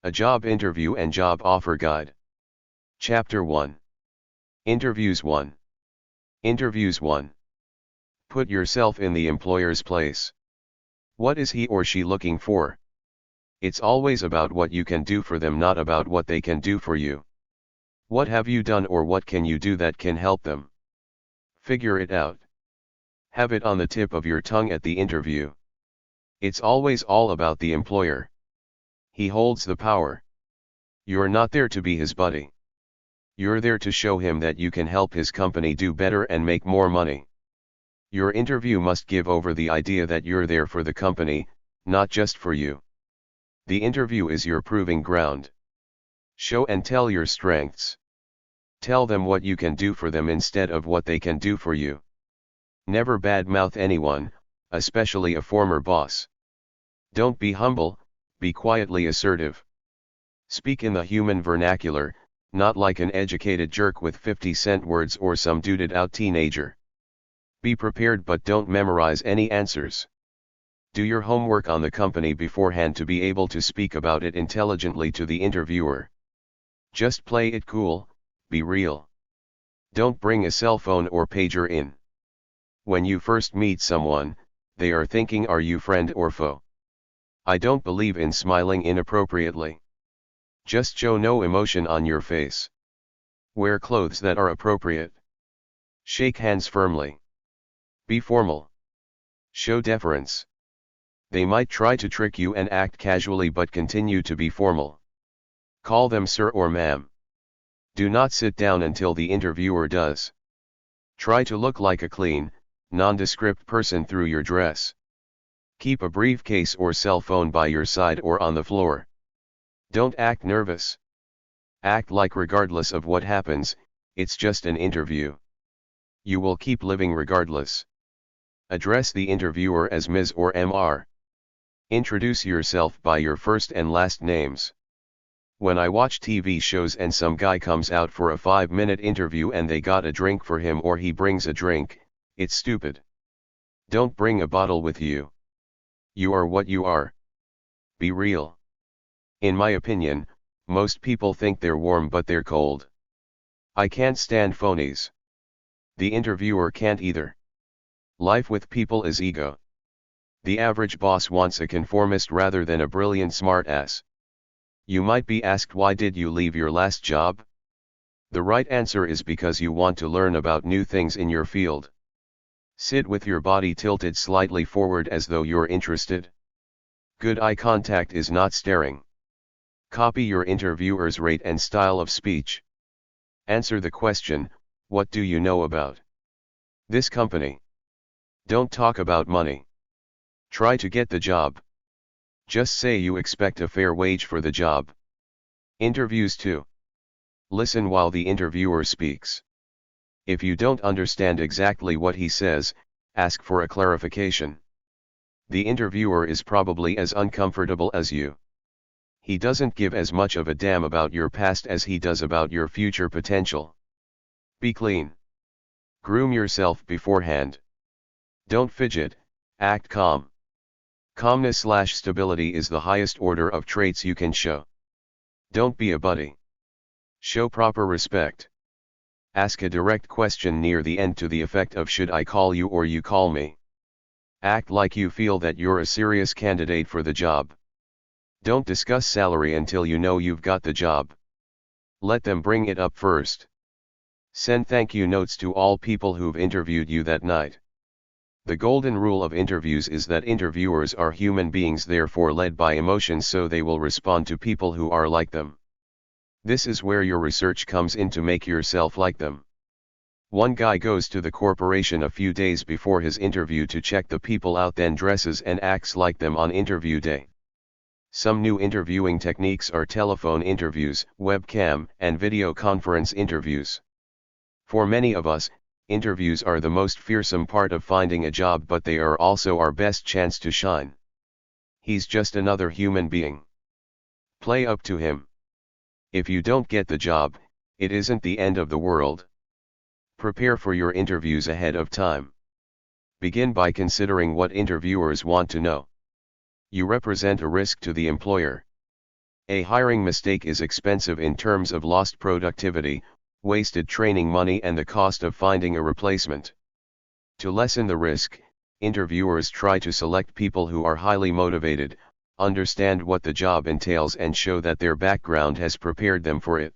A Job Interview and Job Offer Guide. Chapter 1. Interviews 1. Interviews 1. Put yourself in the employer's place. What is he or she looking for? It's always about what you can do for them, not about what they can do for you. What have you done or what can you do that can help them? Figure it out. Have it on the tip of your tongue at the interview. It's always all about the employer. He holds the power. You're not there to be his buddy. You're there to show him that you can help his company do better and make more money. Your interview must give over the idea that you're there for the company, not just for you. The interview is your proving ground. Show and tell your strengths. Tell them what you can do for them instead of what they can do for you. Never badmouth anyone, especially a former boss. Don't be humble, be quietly assertive. Speak in the human vernacular, not like an educated jerk with 50-cent words or some duded out teenager. Be prepared but don't memorize any answers. Do your homework on the company beforehand to be able to speak about it intelligently to the interviewer. Just play it cool, be real. Don't bring a cell phone or pager in. When you first meet someone, they are thinking, are you friend or foe? I don't believe in smiling inappropriately. Just show no emotion on your face. Wear clothes that are appropriate. Shake hands firmly. Be formal. Show deference. They might try to trick you and act casually, but continue to be formal. Call them sir or ma'am. Do not sit down until the interviewer does. Try to look like a clean, nondescript person through your dress. Keep a briefcase or cell phone by your side or on the floor. Don't act nervous. Act like regardless of what happens, it's just an interview. You will keep living regardless. Address the interviewer as Ms. or Mr. Introduce yourself by your first and last names. When I watch TV shows and some guy comes out for a 5-minute interview and they got a drink for him or he brings a drink, it's stupid. Don't bring a bottle with you. You are what you are. Be real. In my opinion, most people think they're warm but they're cold. I can't stand phonies. The interviewer can't either. Life with people is ego. The average boss wants a conformist rather than a brilliant smartass. You might be asked, why did you leave your last job? The right answer is because you want to learn about new things in your field. Sit with your body tilted slightly forward as though you're interested. Good eye contact is not staring. Copy your interviewer's rate and style of speech. Answer the question, what do you know about this company? Don't talk about money. Try to get the job. Just say you expect a fair wage for the job. Interviews 2. Listen while the interviewer speaks. If you don't understand exactly what he says, ask for a clarification. The interviewer is probably as uncomfortable as you. He doesn't give as much of a damn about your past as he does about your future potential. Be clean. Groom yourself beforehand. Don't fidget, act calm. Calmness/stability is the highest order of traits you can show. Don't be a buddy. Show proper respect. Ask a direct question near the end to the effect of, should I call you or you call me? Act like you feel that you're a serious candidate for the job. Don't discuss salary until you know you've got the job. Let them bring it up first. Send thank you notes to all people who've interviewed you that night. The golden rule of interviews is that interviewers are human beings, therefore led by emotions, so they will respond to people who are like them. This is where your research comes in to make yourself like them. One guy goes to the corporation a few days before his interview to check the people out, then dresses and acts like them on interview day. Some new interviewing techniques are telephone interviews, webcam, and video conference interviews. For many of us, interviews are the most fearsome part of finding a job, but they are also our best chance to shine. He's just another human being. Play up to him. If you don't get the job, it isn't the end of the world. Prepare for your interviews ahead of time. Begin by considering what interviewers want to know. You represent a risk to the employer. A hiring mistake is expensive in terms of lost productivity, wasted training money and the cost of finding a replacement. To lessen the risk, interviewers try to select people who are highly motivated, understand what the job entails and show that their background has prepared them for it.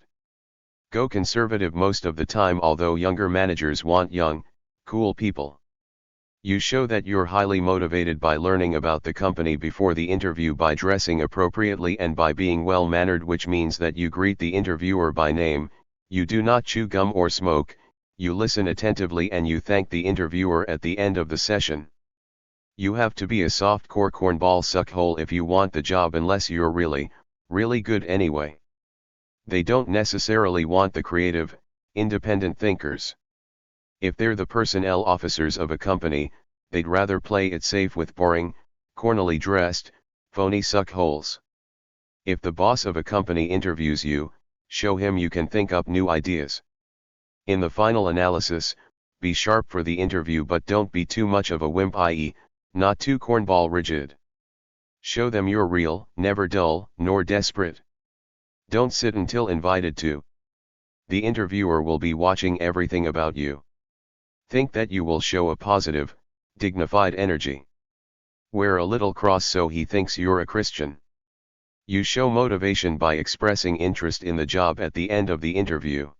Go conservative most of the time, although younger managers want young, cool people. You show that you're highly motivated by learning about the company before the interview, by dressing appropriately and by being well-mannered, which means that you greet the interviewer by name, you do not chew gum or smoke, you listen attentively and you thank the interviewer at the end of the session. You have to be a soft-core cornball suckhole if you want the job, unless you're really, really good anyway. They don't necessarily want the creative, independent thinkers. If they're the personnel officers of a company, they'd rather play it safe with boring, cornily dressed, phony suckholes. If the boss of a company interviews you, show him you can think up new ideas. In the final analysis, be sharp for the interview, but don't be too much of a wimp, i.e., not too cornball rigid. Show them you're real, never dull, nor desperate. Don't sit until invited to. The interviewer will be watching everything about you. Think that you will show a positive, dignified energy. Wear a little cross so he thinks you're a Christian. You show motivation by expressing interest in the job at the end of the interview.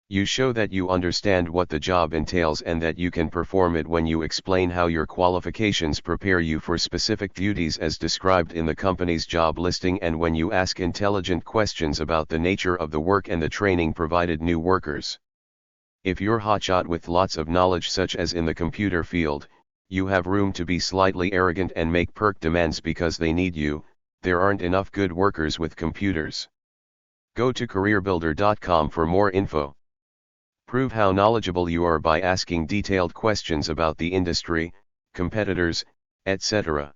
You show that you understand what the job entails and that you can perform it when you explain how your qualifications prepare you for specific duties as described in the company's job listing, and when you ask intelligent questions about the nature of the work and the training provided new workers. If you're hotshot with lots of knowledge, such as in the computer field, you have room to be slightly arrogant and make perk demands because they need you. There aren't enough good workers with computers. Go to careerbuilder.com for more info. Prove how knowledgeable you are by asking detailed questions about the industry, competitors, etc.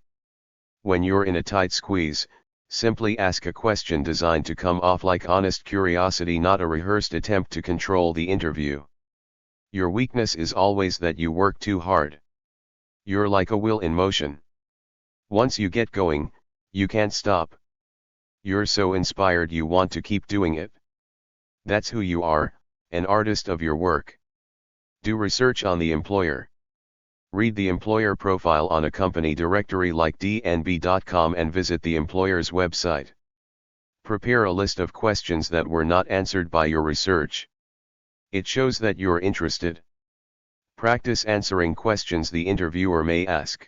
When you're in a tight squeeze, simply ask a question designed to come off like honest curiosity, not a rehearsed attempt to control the interview. Your weakness is always that you work too hard. You're like a wheel in motion. Once you get going, you can't stop. You're so inspired you want to keep doing it. That's who you are, an artist of your work. Do research on the employer. Read the employer profile on a company directory like dnb.com and visit the employer's website. Prepare a list of questions that were not answered by your research. It shows that you're interested. Practice answering questions the interviewer may ask.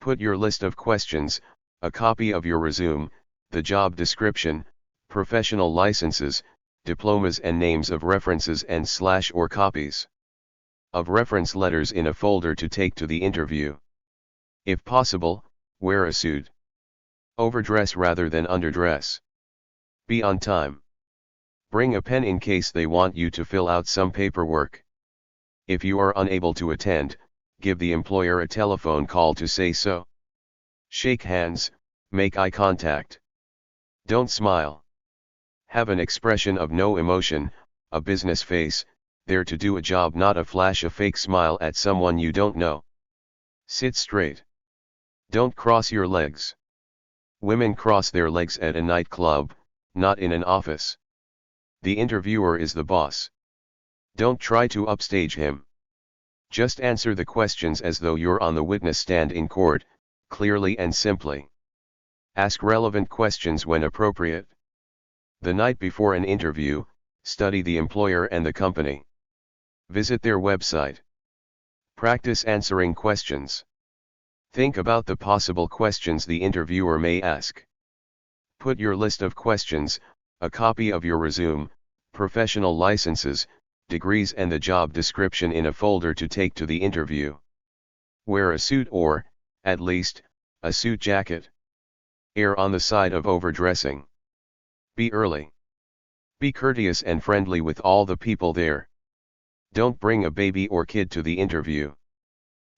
Put your list of questions, a copy of your resume, the job description, professional licenses, diplomas and names of references and / or copies of reference letters in a folder to take to the interview. If possible, wear a suit. Overdress rather than underdress. Be on time. Bring a pen in case they want you to fill out some paperwork. If you are unable to attend, give the employer a telephone call to say so. Shake hands, make eye contact. Don't smile. Have an expression of no emotion, a business face, there to do a job, not a flash a fake smile at someone you don't know. Sit straight. Don't cross your legs. Women cross their legs at a nightclub, not in an office. The interviewer is the boss. Don't try to upstage him. Just answer the questions as though you're on the witness stand in court, clearly and simply. Ask relevant questions when appropriate. The night before an interview, study the employer and the company. Visit their website. Practice answering questions. Think about the possible questions the interviewer may ask. Put your list of questions, a copy of your resume, professional licenses, degrees and the job description in a folder to take to the interview. Wear a suit or, at least, a suit jacket. Err on the side of overdressing. Be early. Be courteous and friendly with all the people there. Don't bring a baby or kid to the interview.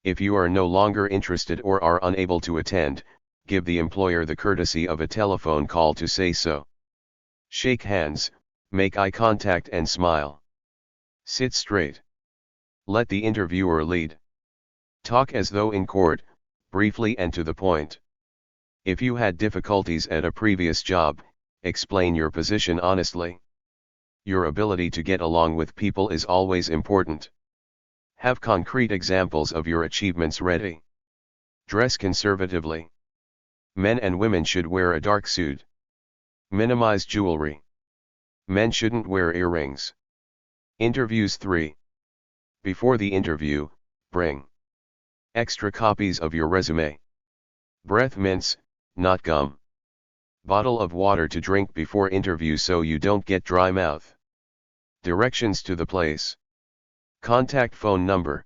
If you are no longer interested or are unable to attend, give the employer the courtesy of a telephone call to say so. Shake hands, make eye contact and smile. Sit straight. Let the interviewer lead. Talk as though in court, briefly and to the point. If you had difficulties at a previous job, Explain your position honestly. Your ability to get along with people is always important. Have concrete examples of your achievements ready. Dress conservatively. Men and women should wear a dark suit. Minimize jewelry. Men shouldn't wear earrings. Interviews 3. Before the interview, bring extra copies of your resume. Breath mints, not gum. Bottle of water to drink before interview so you don't get dry mouth. Directions to the place. Contact phone number.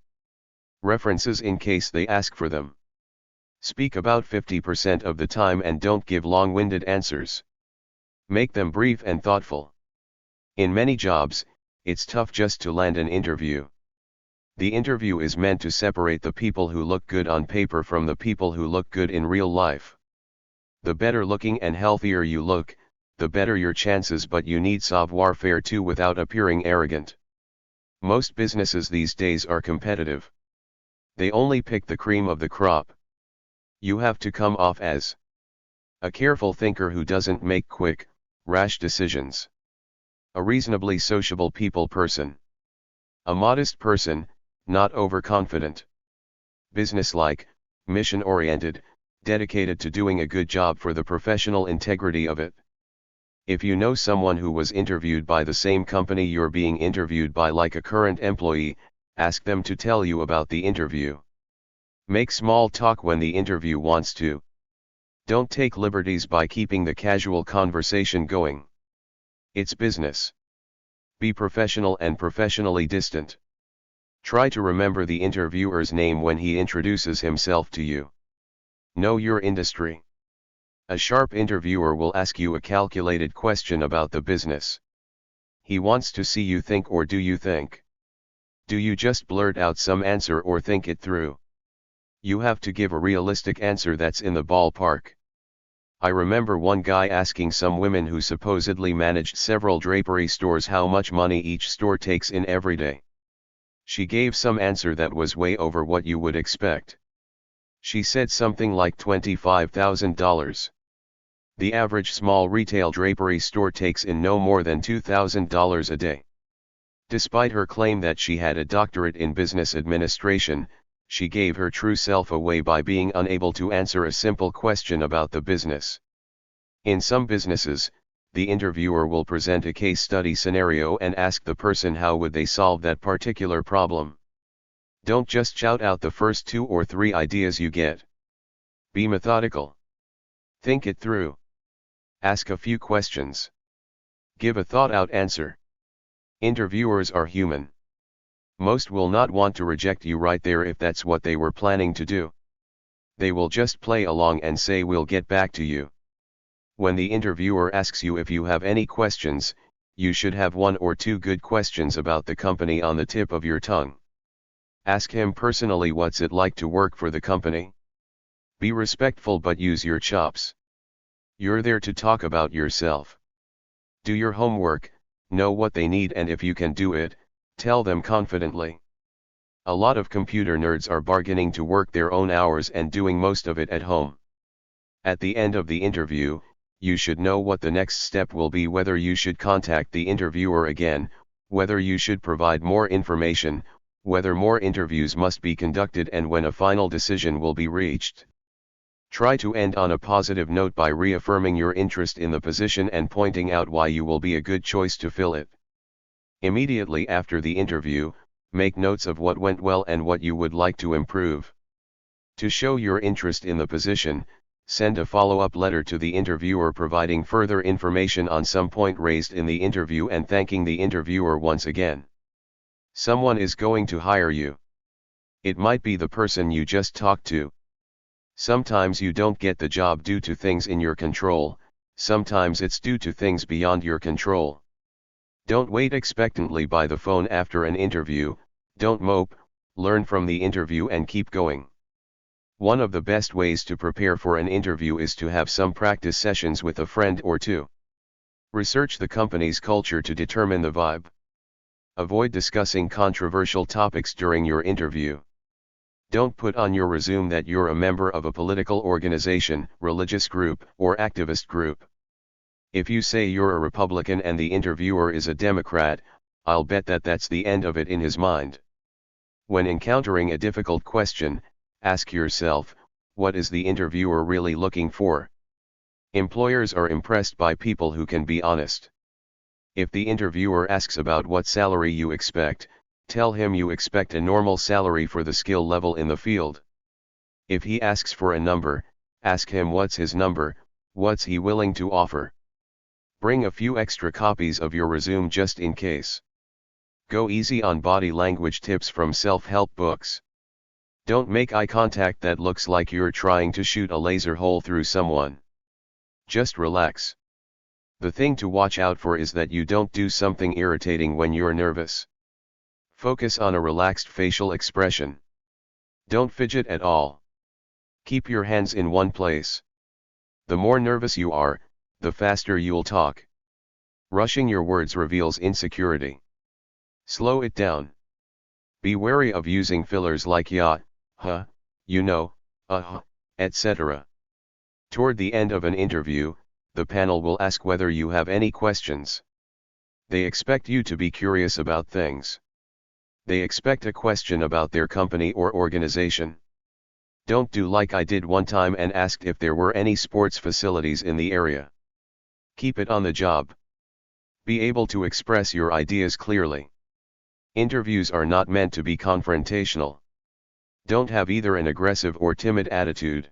References in case they ask for them. Speak about 50% of the time and don't give long-winded answers. Make them brief and thoughtful. In many jobs, it's tough just to land an interview. The interview is meant to separate the people who look good on paper from the people who look good in real life. The better looking and healthier you look, the better your chances, but you need savoir-faire too without appearing arrogant. Most businesses these days are competitive. They only pick the cream of the crop. You have to come off as a careful thinker who doesn't make quick, rash decisions. A reasonably sociable people person. A modest person, not overconfident. Businesslike, mission-oriented, dedicated to doing a good job for the professional integrity of it. If you know someone who was interviewed by the same company you're being interviewed by, like a current employee, ask them to tell you about the interview. Make small talk when the interview wants to. Don't take liberties by keeping the casual conversation going. It's business. Be professional and professionally distant. Try to remember the interviewer's name when he introduces himself to you. Know your industry. A sharp interviewer will ask you a calculated question about the business. He wants to see you think, or do you think? Do you just blurt out some answer or think it through? You have to give a realistic answer that's in the ballpark. I remember one guy asking some women who supposedly managed several drapery stores how much money each store takes in every day. She gave some answer that was way over what you would expect. She said something like $25,000. The average small retail drapery store takes in no more than $2,000 a day. Despite her claim that she had a doctorate in business administration, she gave her true self away by being unable to answer a simple question about the business. In some businesses, the interviewer will present a case study scenario and ask the person how would they solve that particular problem. Don't just shout out the first 2 or 3 ideas you get. Be methodical. Think it through. Ask a few questions. Give a thought-out answer. Interviewers are human. Most will not want to reject you right there if that's what they were planning to do. They will just play along and say we'll get back to you. When the interviewer asks you if you have any questions, you should have 1 or 2 good questions about the company on the tip of your tongue. Ask him personally, what's it like to work for the company? Be respectful but use your chops. You're there to talk about yourself. Do your homework, know what they need, and if you can do it, tell them confidently. A lot of computer nerds are bargaining to work their own hours and doing most of it at home. At the end of the interview, you should know what the next step will be, whether you should contact the interviewer again, whether you should provide more information, whether more interviews must be conducted, and when a final decision will be reached. Try to end on a positive note by reaffirming your interest in the position and pointing out why you will be a good choice to fill it. Immediately after the interview, make notes of what went well and what you would like to improve. To show your interest in the position, send a follow-up letter to the interviewer providing further information on some point raised in the interview and thanking the interviewer once again. Someone is going to hire you. It might be the person you just talked to. Sometimes you don't get the job due to things in your control, sometimes it's due to things beyond your control. Don't wait expectantly by the phone after an interview, don't mope, learn from the interview and keep going. One of the best ways to prepare for an interview is to have some practice sessions with a friend or 2. Research the company's culture to determine the vibe. Avoid discussing controversial topics during your interview. Don't put on your resume that you're a member of a political organization, religious group, or activist group. If you say you're a Republican and the interviewer is a Democrat, I'll bet that that's the end of it in his mind. When encountering a difficult question, ask yourself, what is the interviewer really looking for? Employers are impressed by people who can be honest. If the interviewer asks about what salary you expect, tell him you expect a normal salary for the skill level in the field. If he asks for a number, ask him what's his number, what's he willing to offer. Bring a few extra copies of your resume just in case. Go easy on body language tips from self-help books. Don't make eye contact that looks like you're trying to shoot a laser hole through someone. Just relax. The thing to watch out for is that you don't do something irritating when you're nervous. Focus on a relaxed facial expression. Don't fidget at all. Keep your hands in one place. The more nervous you are, the faster you'll talk. Rushing your words reveals insecurity. Slow it down. Be wary of using fillers like yeah, huh, you know, etc. Toward the end of an interview, the panel will ask whether you have any questions. They expect you to be curious about things. They expect a question about their company or organization. Don't do like I did one time and asked if there were any sports facilities in the area. Keep it on the job. Be able to express your ideas clearly. Interviews are not meant to be confrontational. Don't have either an aggressive or timid attitude.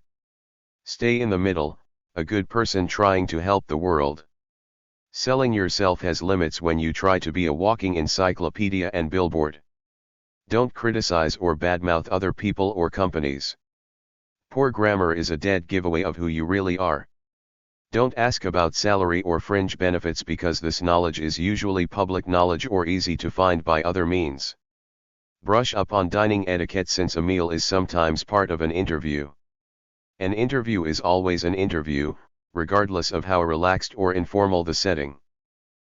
Stay in the middle, a good person trying to help the world. Selling yourself has limits when you try to be a walking encyclopedia and billboard. Don't criticize or badmouth other people or companies. Poor grammar is a dead giveaway of who you really are. Don't ask about salary or fringe benefits because this knowledge is usually public knowledge or easy to find by other means. Brush up on dining etiquette since a meal is sometimes part of an interview. An interview is always an interview, regardless of how relaxed or informal the setting.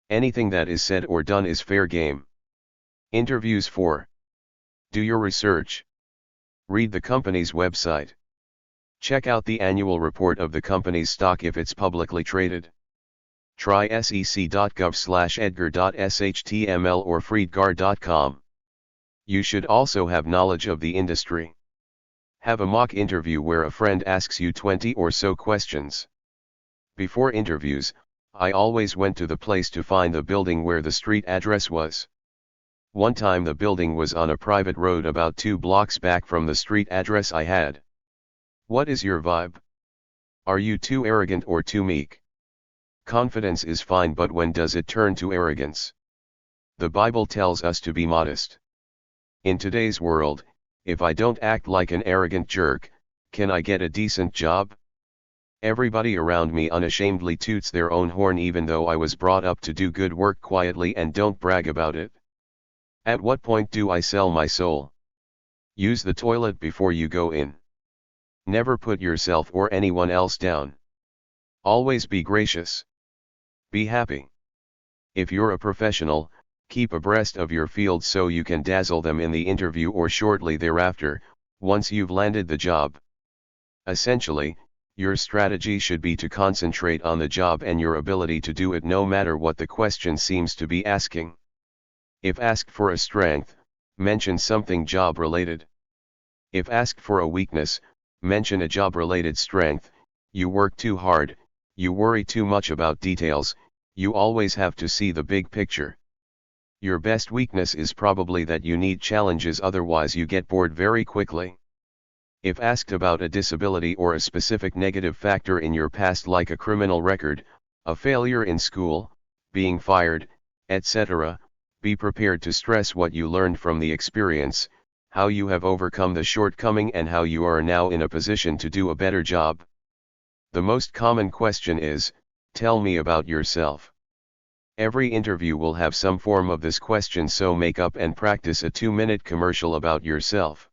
Anything that is said or done is fair game. Interviews 4. Do your research. Read the company's website. Check out the annual report of the company's stock if it's publicly traded. Try sec.gov/edgar.shtml or freedgar.com. You should also have knowledge of the industry. Have a mock interview where a friend asks you 20 or so questions. Before interviews, I always went to the place to find the building where the street address was. One time the building was on a private road about 2 blocks back from the street address I had. What is your vibe? Are you too arrogant or too meek? Confidence is fine, but when does it turn to arrogance? The Bible tells us to be modest. In today's world, if I don't act like an arrogant jerk, can I get a decent job? Everybody around me unashamedly toots their own horn even though I was brought up to do good work quietly and don't brag about it. At what point do I sell my soul? Use the toilet before you go in. Never put yourself or anyone else down. Always be gracious. Be happy. If you're a professional, keep abreast of your field so you can dazzle them in the interview or shortly thereafter, once you've landed the job. Essentially, your strategy should be to concentrate on the job and your ability to do it no matter what the question seems to be asking. If asked for a strength, mention something job-related. If asked for a weakness, mention a job-related strength. You work too hard, you worry too much about details, you always have to see the big picture. Your best weakness is probably that you need challenges, otherwise you get bored very quickly. If asked about a disability or a specific negative factor in your past like a criminal record, a failure in school, being fired, etc., be prepared to stress what you learned from the experience, how you have overcome the shortcoming and how you are now in a position to do a better job. The most common question is, tell me about yourself. Every interview will have some form of this question, so make up and practice a 2-minute commercial about yourself.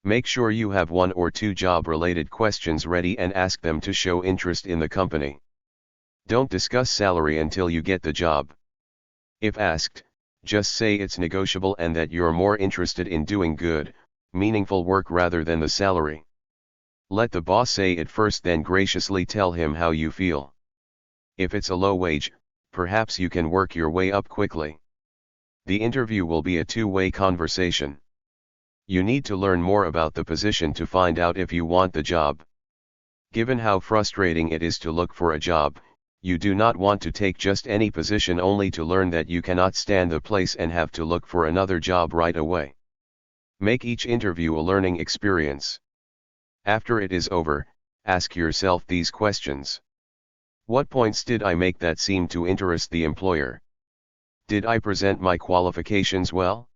Make sure you have 1 or 2 job-related questions ready and ask them to show interest in the company. Don't discuss salary until you get the job. If asked, just say it's negotiable and that you're more interested in doing good, meaningful work rather than the salary. Let the boss say it first, then graciously tell him how you feel. If it's a low wage, perhaps you can work your way up quickly. The interview will be a two-way conversation. You need to learn more about the position to find out if you want the job. Given how frustrating it is to look for a job, you do not want to take just any position only to learn that you cannot stand the place and have to look for another job right away. Make each interview a learning experience. After it is over, ask yourself these questions. What points did I make that seemed to interest the employer? Did I present my qualifications well?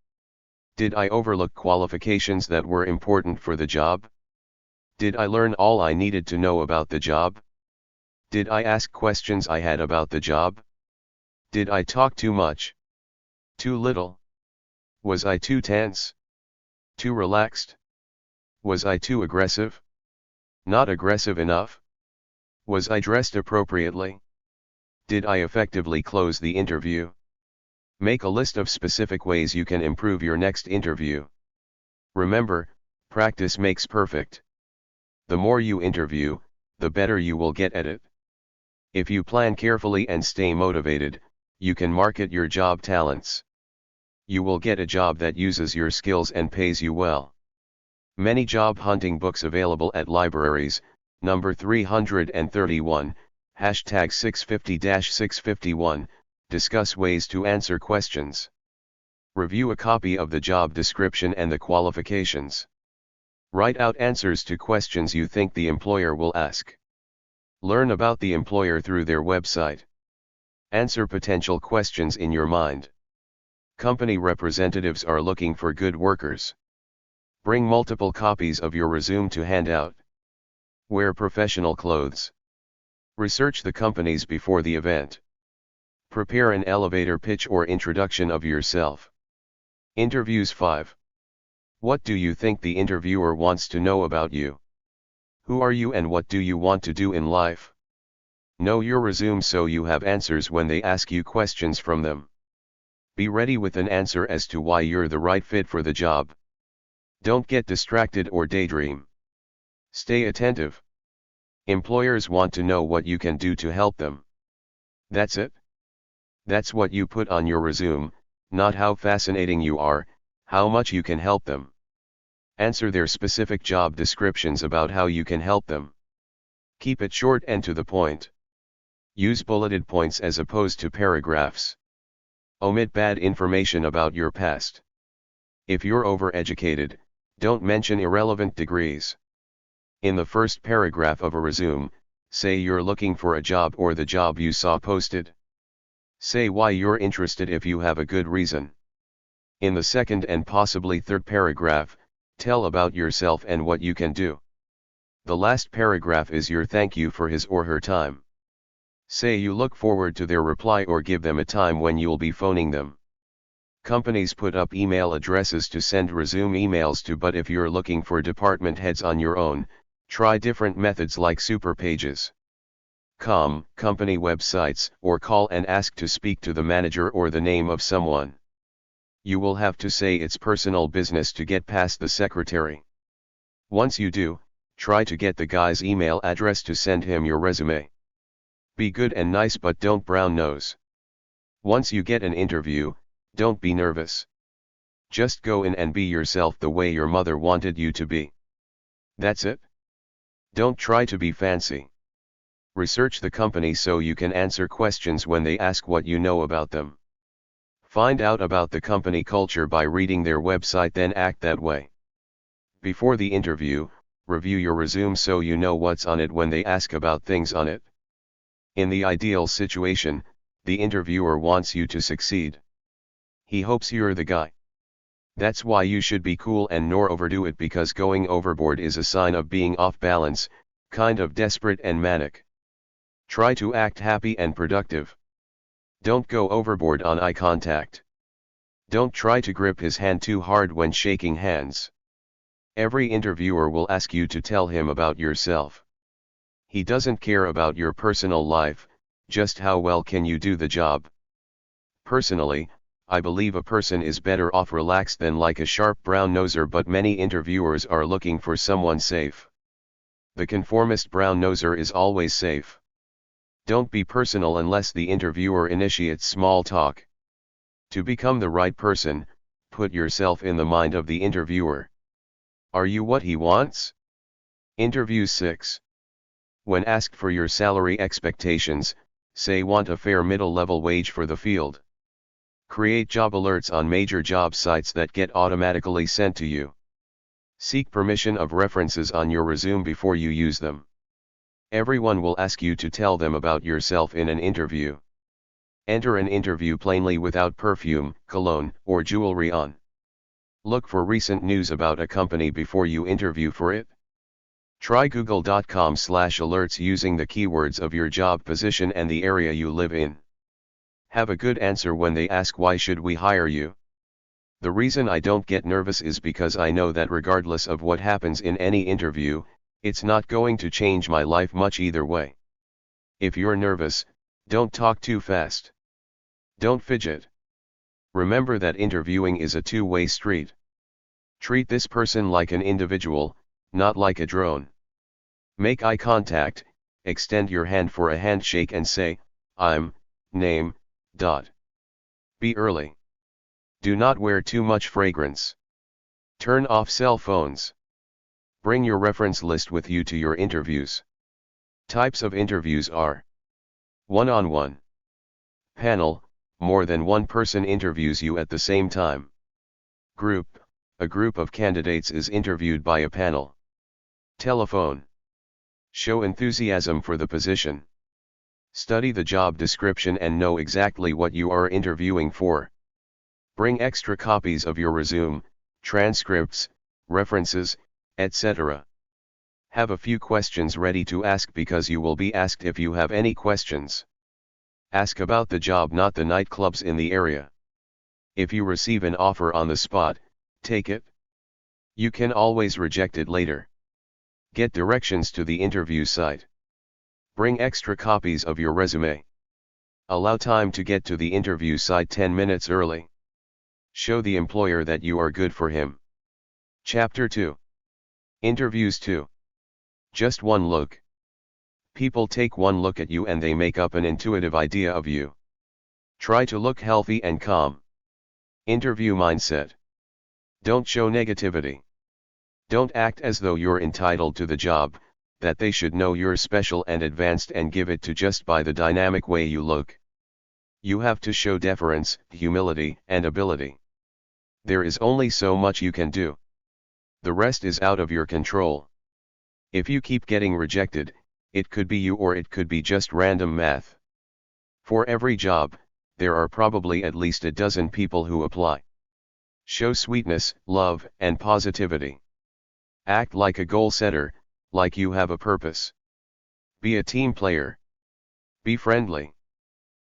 Did I overlook qualifications that were important for the job? Did I learn all I needed to know about the job? Did I ask questions I had about the job? Did I talk too much? Too little? Was I too tense? Too relaxed? Was I too aggressive? Not aggressive enough? Was I dressed appropriately? Did I effectively close the interview? Make a list of specific ways you can improve your next interview. Remember, practice makes perfect. The more you interview, the better you will get at it. If you plan carefully and stay motivated, you can market your job talents. You will get a job that uses your skills and pays you well. Many job hunting books available at libraries, number 331, hashtag 650-651, discuss ways to answer questions. Review a copy of the job description and the qualifications. Write out answers to questions you think the employer will ask. Learn about the employer through their website. Answer potential questions in your mind. Company representatives are looking for good workers. Bring multiple copies of your resume to hand out. Wear professional clothes. Research the companies before the event. Prepare an elevator pitch or introduction of yourself. Interviews 5. What do you think the interviewer wants to know about you? Who are you and what do you want to do in life? Know your resume so you have answers when they ask you questions from them. Be ready with an answer as to why you're the right fit for the job. Don't get distracted or daydream. Stay attentive. Employers want to know what you can do to help them. That's it. That's what you put on your resume, not how fascinating you are, how much you can help them. Answer their specific job descriptions about how you can help them. Keep it short and to the point. Use bulleted points as opposed to paragraphs. Omit bad information about your past. If you're overeducated, don't mention irrelevant degrees. In the first paragraph of a resume, say you're looking for a job or the job you saw posted. Say why you're interested if you have a good reason. In the second and possibly third paragraph, tell about yourself and what you can do. The last paragraph is your thank you for his or her time. Say you look forward to their reply or give them a time when you'll be phoning them. Companies put up email addresses to send resume emails to, but if you're looking for department heads on your own, try different methods like superpages. Company websites, or call and ask to speak to the manager or the name of someone. You will have to say it's personal business to get past the secretary. Once you do, try to get the guy's email address to send him your resume. Be good and nice but don't brown nose. Once you get an interview, don't be nervous. Just go in and be yourself the way your mother wanted you to be. That's it. Don't try to be fancy. Research the company so you can answer questions when they ask what you know about them. Find out about the company culture by reading their website, then act that way. Before the interview, review your resume so you know what's on it when they ask about things on it. In the ideal situation, the interviewer wants you to succeed. He hopes you're the guy. That's why you should be cool and nor overdo it, because going overboard is a sign of being off balance, kind of desperate and manic. Try to act happy and productive. Don't go overboard on eye contact. Don't try to grip his hand too hard when shaking hands. Every interviewer will ask you to tell him about yourself. He doesn't care about your personal life, just how well can you do the job. Personally, I believe a person is better off relaxed than like a sharp brown noser, but many interviewers are looking for someone safe. The conformist brown noser is always safe. Don't be personal unless the interviewer initiates small talk. To become the right person, put yourself in the mind of the interviewer. Are you what he wants? Interview 6. When asked for your salary expectations, say want a fair middle-level wage for the field. Create job alerts on major job sites that get automatically sent to you. Seek permission of references on your resume before you use them. Everyone will ask you to tell them about yourself in an interview. Enter an interview plainly without perfume, cologne, or jewelry on. Look for recent news about a company before you interview for it. Try google.com/alerts using the keywords of your job position and the area you live in. Have a good answer when they ask why should we hire you. The reason I don't get nervous is because I know that regardless of what happens in any interview, it's not going to change my life much either way. If you're nervous, don't talk too fast. Don't fidget. Remember that interviewing is a two-way street. Treat this person like an individual, not like a drone. Make eye contact, extend your hand for a handshake and say, I'm, name, ... Be early. Do not wear too much fragrance. Turn off cell phones. Bring your reference list with you to your interviews. Types of interviews are: one-on-one. Panel, more than one person interviews you at the same time. Group, a group of candidates is interviewed by a panel. Telephone. Show enthusiasm for the position. Study the job description and know exactly what you are interviewing for. Bring extra copies of your resume, transcripts, references, etc. Have a few questions ready to ask because you will be asked if you have any questions. Ask about the job, not the nightclubs in the area. If you receive an offer on the spot, take it. You can always reject it later. Get directions to the interview site. Bring extra copies of your resume. Allow time to get to the interview site 10 minutes early. Show the employer that you are good for him. Chapter 2. Interviews 2. Just one look. People take one look at you and they make up an intuitive idea of you. Try to look healthy and calm. Interview mindset. Don't show negativity. Don't act as though you're entitled to the job, that they should know you're special and advanced and give it to just by the dynamic way you look. You have to show deference, humility, and ability. There is only so much you can do. The rest is out of your control. If you keep getting rejected, it could be you or it could be just random math. For every job, there are probably at least a dozen people who apply. Show sweetness, love, and positivity. Act like a goal setter, like you have a purpose. Be a team player. Be friendly.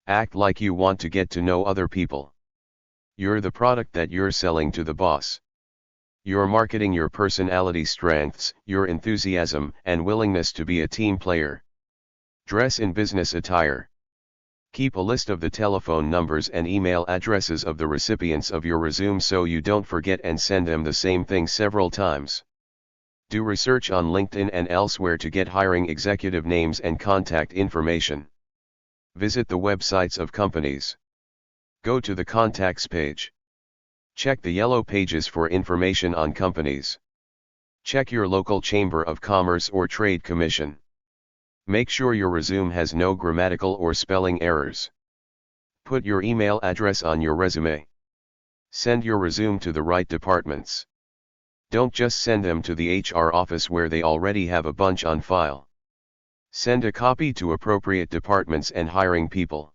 Act like you want to get to know other people. You're the product that you're selling to the boss. You're marketing your personality strengths, your enthusiasm, and willingness to be a team player. Dress in business attire. Keep a list of the telephone numbers and email addresses of the recipients of your resume so you don't forget and send them the same thing several times. Do research on LinkedIn and elsewhere to get hiring executive names and contact information. Visit the websites of companies. Go to the contacts page. Check the yellow pages for information on companies. Check your local chamber of commerce or trade commission. Make sure your resume has no grammatical or spelling errors. Put your email address on your resume. Send your resume to the right departments. Don't just send them to the HR office where they already have a bunch on file. Send a copy to appropriate departments and hiring people.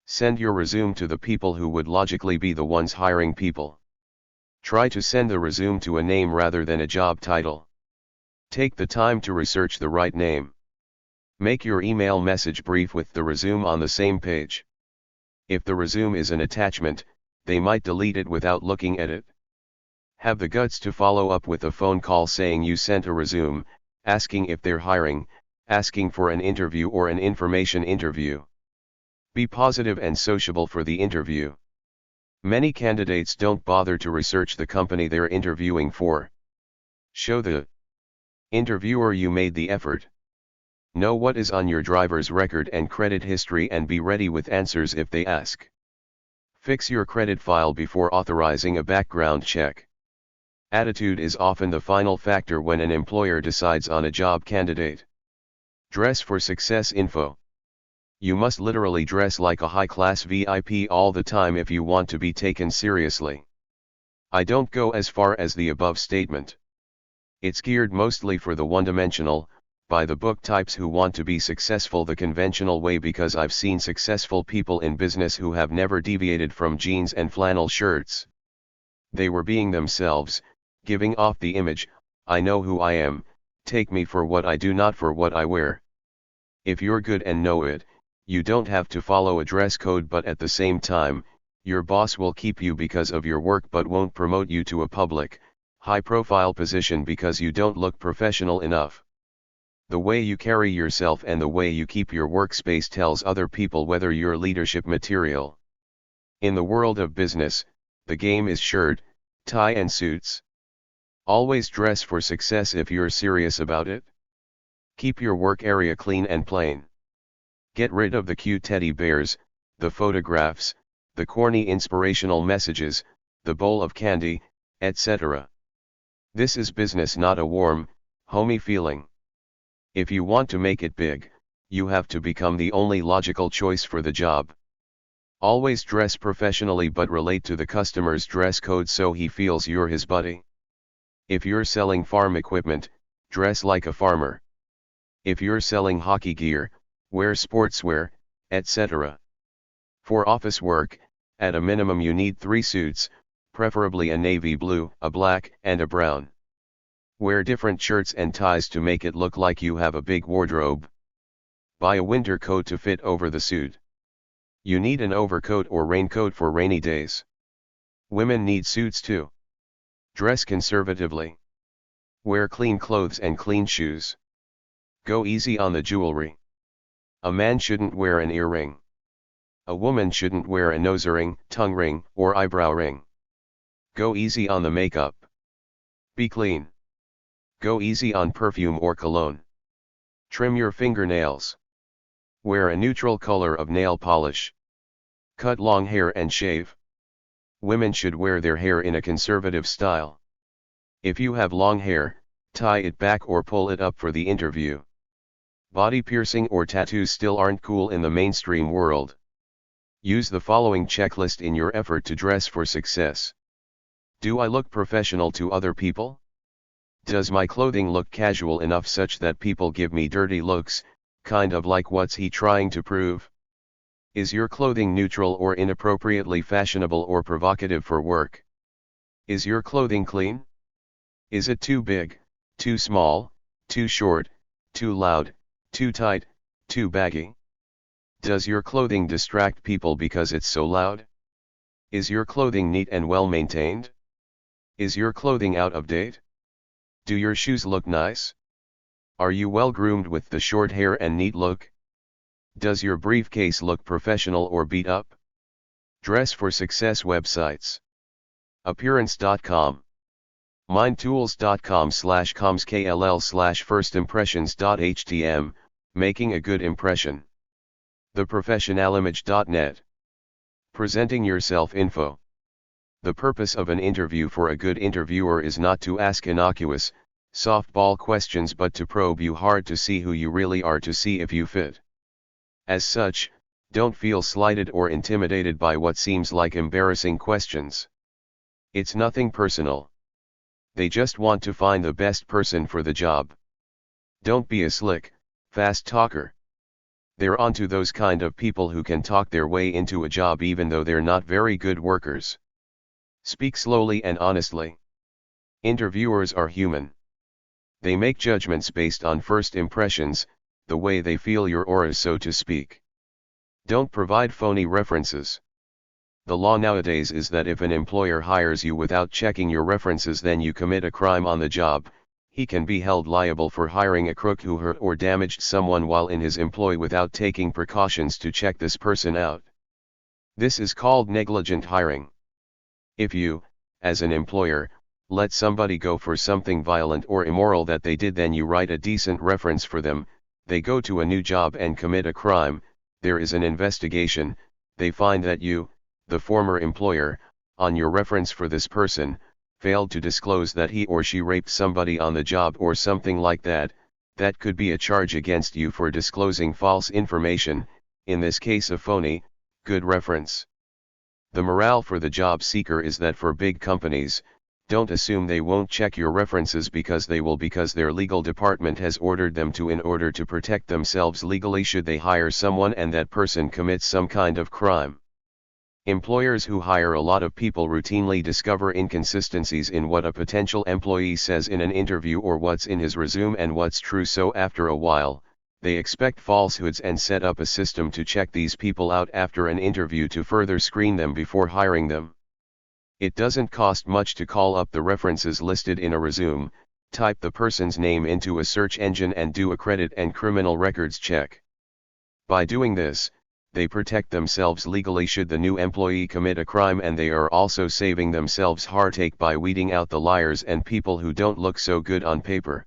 Send your resume to the people who would logically be the ones hiring people. Try to send the resume to a name rather than a job title. Take the time to research the right name. Make your email message brief with the resume on the same page. If the resume is an attachment, they might delete it without looking at it. Have the guts to follow up with a phone call saying you sent a resume, asking if they're hiring, asking for an interview or an information interview. Be positive and sociable for the interview. Many candidates don't bother to research the company they're interviewing for. Show the interviewer you made the effort. Know what is on your driver's record and credit history and be ready with answers if they ask. Fix your credit file before authorizing a background check. Attitude is often the final factor when an employer decides on a job candidate. Dress for success info. You must literally dress like a high-class VIP all the time if you want to be taken seriously. I don't go as far as the above statement. It's geared mostly for the one-dimensional, by-the-book types who want to be successful the conventional way, because I've seen successful people in business who have never deviated from jeans and flannel shirts. They were being themselves, giving off the image, I know who I am, take me for what I do, not for what I wear. If you're good and know it, you don't have to follow a dress code, but at the same time, your boss will keep you because of your work but won't promote you to a public, high-profile position because you don't look professional enough. The way you carry yourself and the way you keep your workspace tells other people whether you're leadership material. In the world of business, the game is shirt, tie and suits. Always dress for success if you're serious about it. Keep your work area clean and plain. Get rid of the cute teddy bears, the photographs, the corny inspirational messages, the bowl of candy, etc. This is business, not a warm, homey feeling. If you want to make it big, you have to become the only logical choice for the job. Always dress professionally but relate to the customer's dress code so he feels you're his buddy. If you're selling farm equipment, dress like a farmer. If you're selling hockey gear, wear sportswear, etc. For office work, at a minimum you need 3 suits, preferably a navy blue, a black, and a brown. Wear different shirts and ties to make it look like you have a big wardrobe. Buy a winter coat to fit over the suit. You need an overcoat or raincoat for rainy days. Women need suits too. Dress conservatively. Wear clean clothes and clean shoes. Go easy on the jewelry. A man shouldn't wear an earring. A woman shouldn't wear a nose ring, tongue ring, or eyebrow ring. Go easy on the makeup. Be clean. Go easy on perfume or cologne. Trim your fingernails. Wear a neutral color of nail polish. Cut long hair and shave. Women should wear their hair in a conservative style. If you have long hair, tie it back or pull it up for the interview. Body piercing or tattoos still aren't cool in the mainstream world. Use the following checklist in your effort to dress for success. Do I look professional to other people? Does my clothing look casual enough such that people give me dirty looks, kind of like what's he trying to prove? Is your clothing neutral or inappropriately fashionable or provocative for work? Is your clothing clean? Is it too big, too small, too short, too loud, too tight, too baggy? Does your clothing distract people because it's so loud? Is your clothing neat and well maintained? Is your clothing out of date? Do your shoes look nice? Are you well groomed with the short hair and neat look? Does your briefcase look professional or beat up? Dress for success websites. Appearance.com. mindtools.com/comskll/firstimpressions.htm, making a good impression. theprofessionalimage.net. Presenting yourself info. The purpose of an interview for a good interviewer is not to ask innocuous, softball questions but to probe you hard to see who you really are, to see if you fit. As such, don't feel slighted or intimidated by what seems like embarrassing questions. It's nothing personal. They just want to find the best person for the job. Don't be a slick, fast talker. They're onto those kind of people who can talk their way into a job even though they're not very good workers. Speak slowly and honestly. Interviewers are human. They make judgments based on first impressions, the way they feel your aura, so to speak. Don't provide phony references. The law nowadays is that if an employer hires you without checking your references, then you commit a crime on the job. He can be held liable for hiring a crook who hurt or damaged someone while in his employ without taking precautions to check this person out. This is called negligent hiring. If you, as an employer, let somebody go for something violent or immoral that they did, then you write a decent reference for them, They go to a new job and commit a crime, there is an investigation, they find that you, the former employer, on your reference for this person, failed to disclose that he or she raped somebody on the job or something like that. That could be a charge against you for disclosing false information, in this case a phony, good reference. The morale for the job seeker is that for big companies, don't assume they won't check your references because they will, because their legal department has ordered them to in order to protect themselves legally should they hire someone and that person commits some kind of crime. Employers who hire a lot of people routinely discover inconsistencies in what a potential employee says in an interview or what's in his resume and what's true, so after a while, they expect falsehoods and set up a system to check these people out after an interview to further screen them before hiring them. It doesn't cost much to call up the references listed in a resume, type the person's name into a search engine and do a credit and criminal records check. By doing this, they protect themselves legally should the new employee commit a crime, and they are also saving themselves heartache by weeding out the liars and people who don't look so good on paper.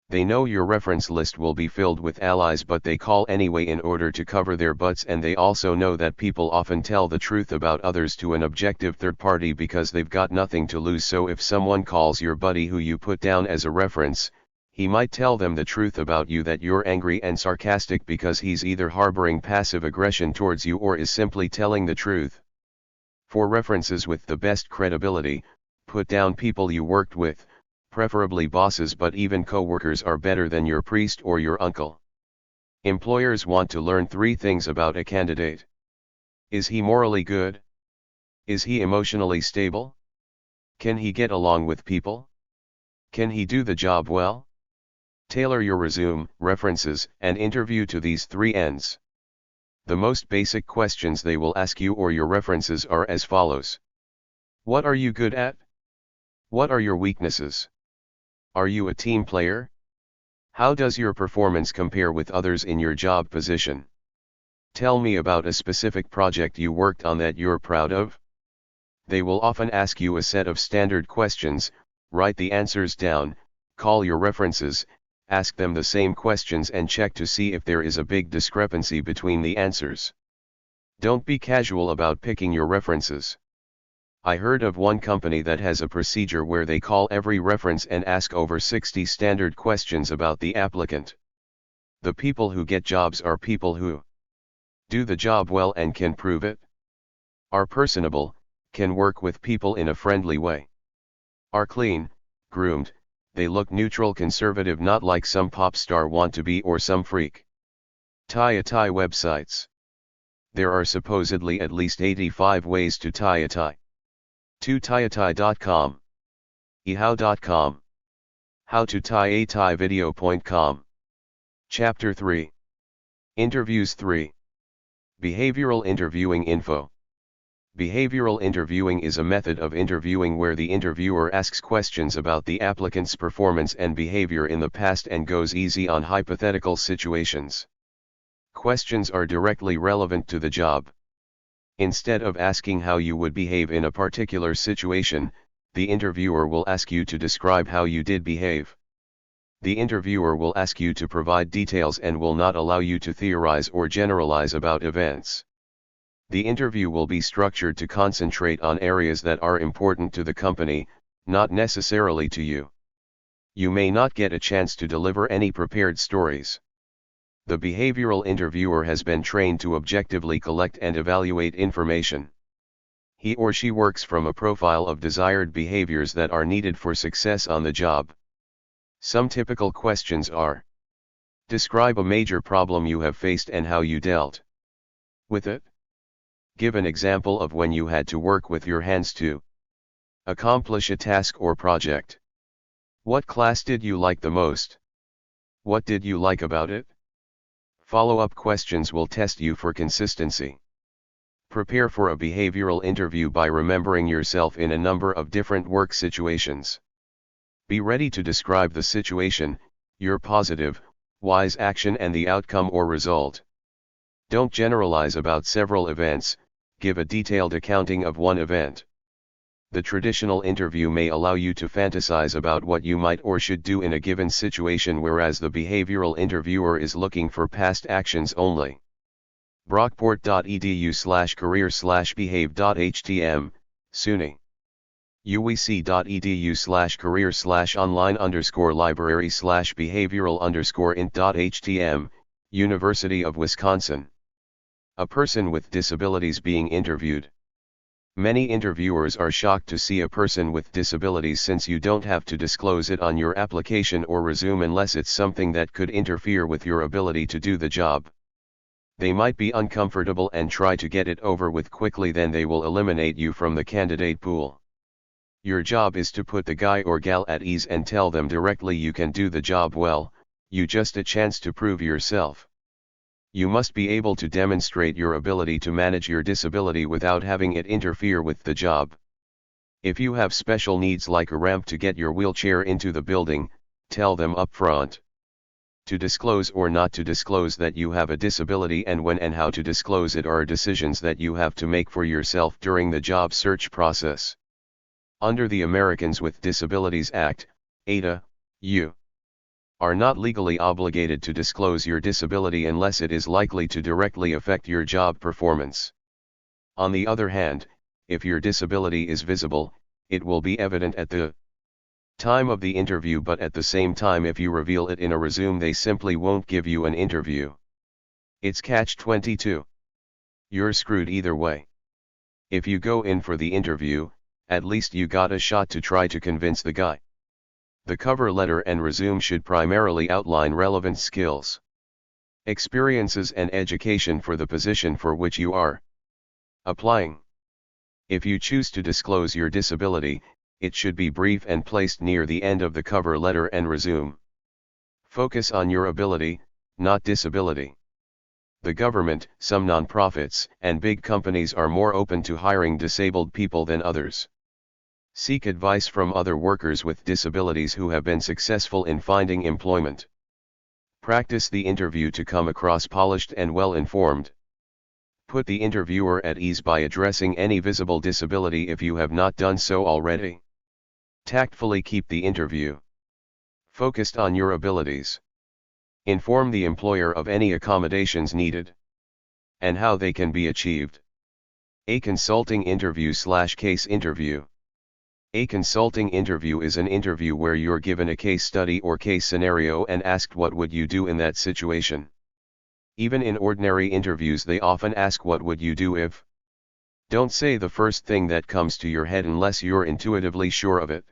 They know your reference list will be filled with allies, but they call anyway in order to cover their butts, and they also know that people often tell the truth about others to an objective third party because they've got nothing to lose. So if someone calls your buddy who you put down as a reference, he might tell them the truth about you, that you're angry and sarcastic because he's either harboring passive aggression towards you or is simply telling the truth. For references with the best credibility, put down people you worked with, preferably bosses, but even co-workers are better than your priest or your uncle. Employers want to learn 3 things about a candidate. Is he morally good? Is he emotionally stable? Can he get along with people? Can he do the job well? Tailor your resume, references, and interview to these 3 ends. The most basic questions they will ask you or your references are as follows. What are you good at? What are your weaknesses? Are you a team player? How does your performance compare with others in your job position? Tell me about a specific project you worked on that you're proud of. They will often ask you a set of standard questions. Write the answers down, call your references, ask them the same questions and check to see if there is a big discrepancy between the answers. Don't be casual about picking your references. I heard of one company that has a procedure where they call every reference and ask over 60 standard questions about the applicant. The people who get jobs are people who do the job well and can prove it, are personable, can work with people in a friendly way, are clean, groomed, they look neutral, conservative, not like some pop star want-to-be or some freak. Tie a tie websites. There are supposedly at least 85 ways to tie a tie. To tieatie.com, ehow.com, how to tie a tie video.com. Chapter 3. Interviews 3. Behavioral interviewing info. Behavioral interviewing is a method of interviewing where the interviewer asks questions about the applicant's performance and behavior in the past and goes easy on hypothetical situations. Questions are directly relevant to the job. Instead of asking how you would behave in a particular situation, the interviewer will ask you to describe how you did behave. The interviewer will ask you to provide details and will not allow you to theorize or generalize about events. The interview will be structured to concentrate on areas that are important to the company, not necessarily to you. You may not get a chance to deliver any prepared stories. The behavioral interviewer has been trained to objectively collect and evaluate information. He or she works from a profile of desired behaviors that are needed for success on the job. Some typical questions are: describe a major problem you have faced and how you dealt with it. Give an example of when you had to work with your hands to accomplish a task or project. What class did you like the most? What did you like about it? Follow-up questions will test you for consistency. Prepare for a behavioral interview by remembering yourself in a number of different work situations. Be ready to describe the situation, your positive, wise action and the outcome or result. Don't generalize about several events, give a detailed accounting of one event. The traditional interview may allow you to fantasize about what you might or should do in a given situation, whereas the behavioral interviewer is looking for past actions only. brockport.edu/career/behave.htm, SUNY. uec.edu/career/online_library/behavioral_int.htm, University of Wisconsin. A person with disabilities being interviewed. Many interviewers are shocked to see a person with disabilities, since you don't have to disclose it on your application or resume unless it's something that could interfere with your ability to do the job. They might be uncomfortable and try to get it over with quickly, then they will eliminate you from the candidate pool. Your job is to put the guy or gal at ease and tell them directly you can do the job well, you just a chance to prove yourself. You must be able to demonstrate your ability to manage your disability without having it interfere with the job. If you have special needs like a ramp to get your wheelchair into the building, tell them up front. To disclose or not to disclose that you have a disability and when and how to disclose it are decisions that you have to make for yourself during the job search process. Under the Americans with Disabilities Act, ADA, you are not legally obligated to disclose your disability unless it is likely to directly affect your job performance. On the other hand, if your disability is visible, it will be evident at the time of the interview, but at the same time if you reveal it in a resume they simply won't give you an interview. It's catch-22. You're screwed either way. If you go in for the interview, at least you got a shot to try to convince the guy. The cover letter and resume should primarily outline relevant skills, experiences and education for the position for which you are applying. If you choose to disclose your disability, it should be brief and placed near the end of the cover letter and resume. Focus on your ability, not disability. The government, some nonprofits, and big companies are more open to hiring disabled people than others. Seek advice from other workers with disabilities who have been successful in finding employment. Practice the interview to come across polished and well-informed. Put the interviewer at ease by addressing any visible disability if you have not done so already. Tactfully keep the interview focused on your abilities. Inform the employer of any accommodations needed and how they can be achieved. A consulting interview/case interview. A consulting interview is an interview where you're given a case study or case scenario and asked what would you do in that situation. Even in ordinary interviews they often ask what would you do if. Don't say the first thing that comes to your head unless you're intuitively sure of it.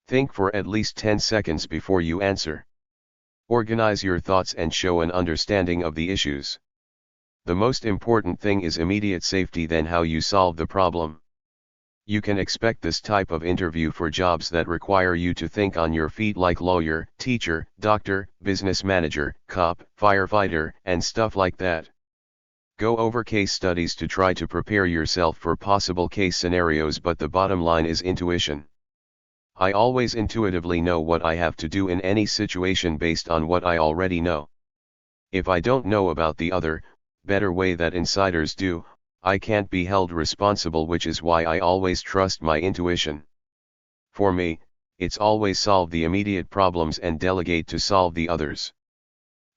Think for at least 10 seconds before you answer. Organize your thoughts and show an understanding of the issues. The most important thing is immediate safety, then how you solve the problem. You can expect this type of interview for jobs that require you to think on your feet, like lawyer, teacher, doctor, business manager, cop, firefighter, and stuff like that. Go over case studies to try to prepare yourself for possible case scenarios, but the bottom line is intuition. I always intuitively know what I have to do in any situation based on what I already know. If I don't know about the other, better way that insiders do, I can't be held responsible, which is why I always trust my intuition. For me, it's always solve the immediate problems and delegate to solve the others.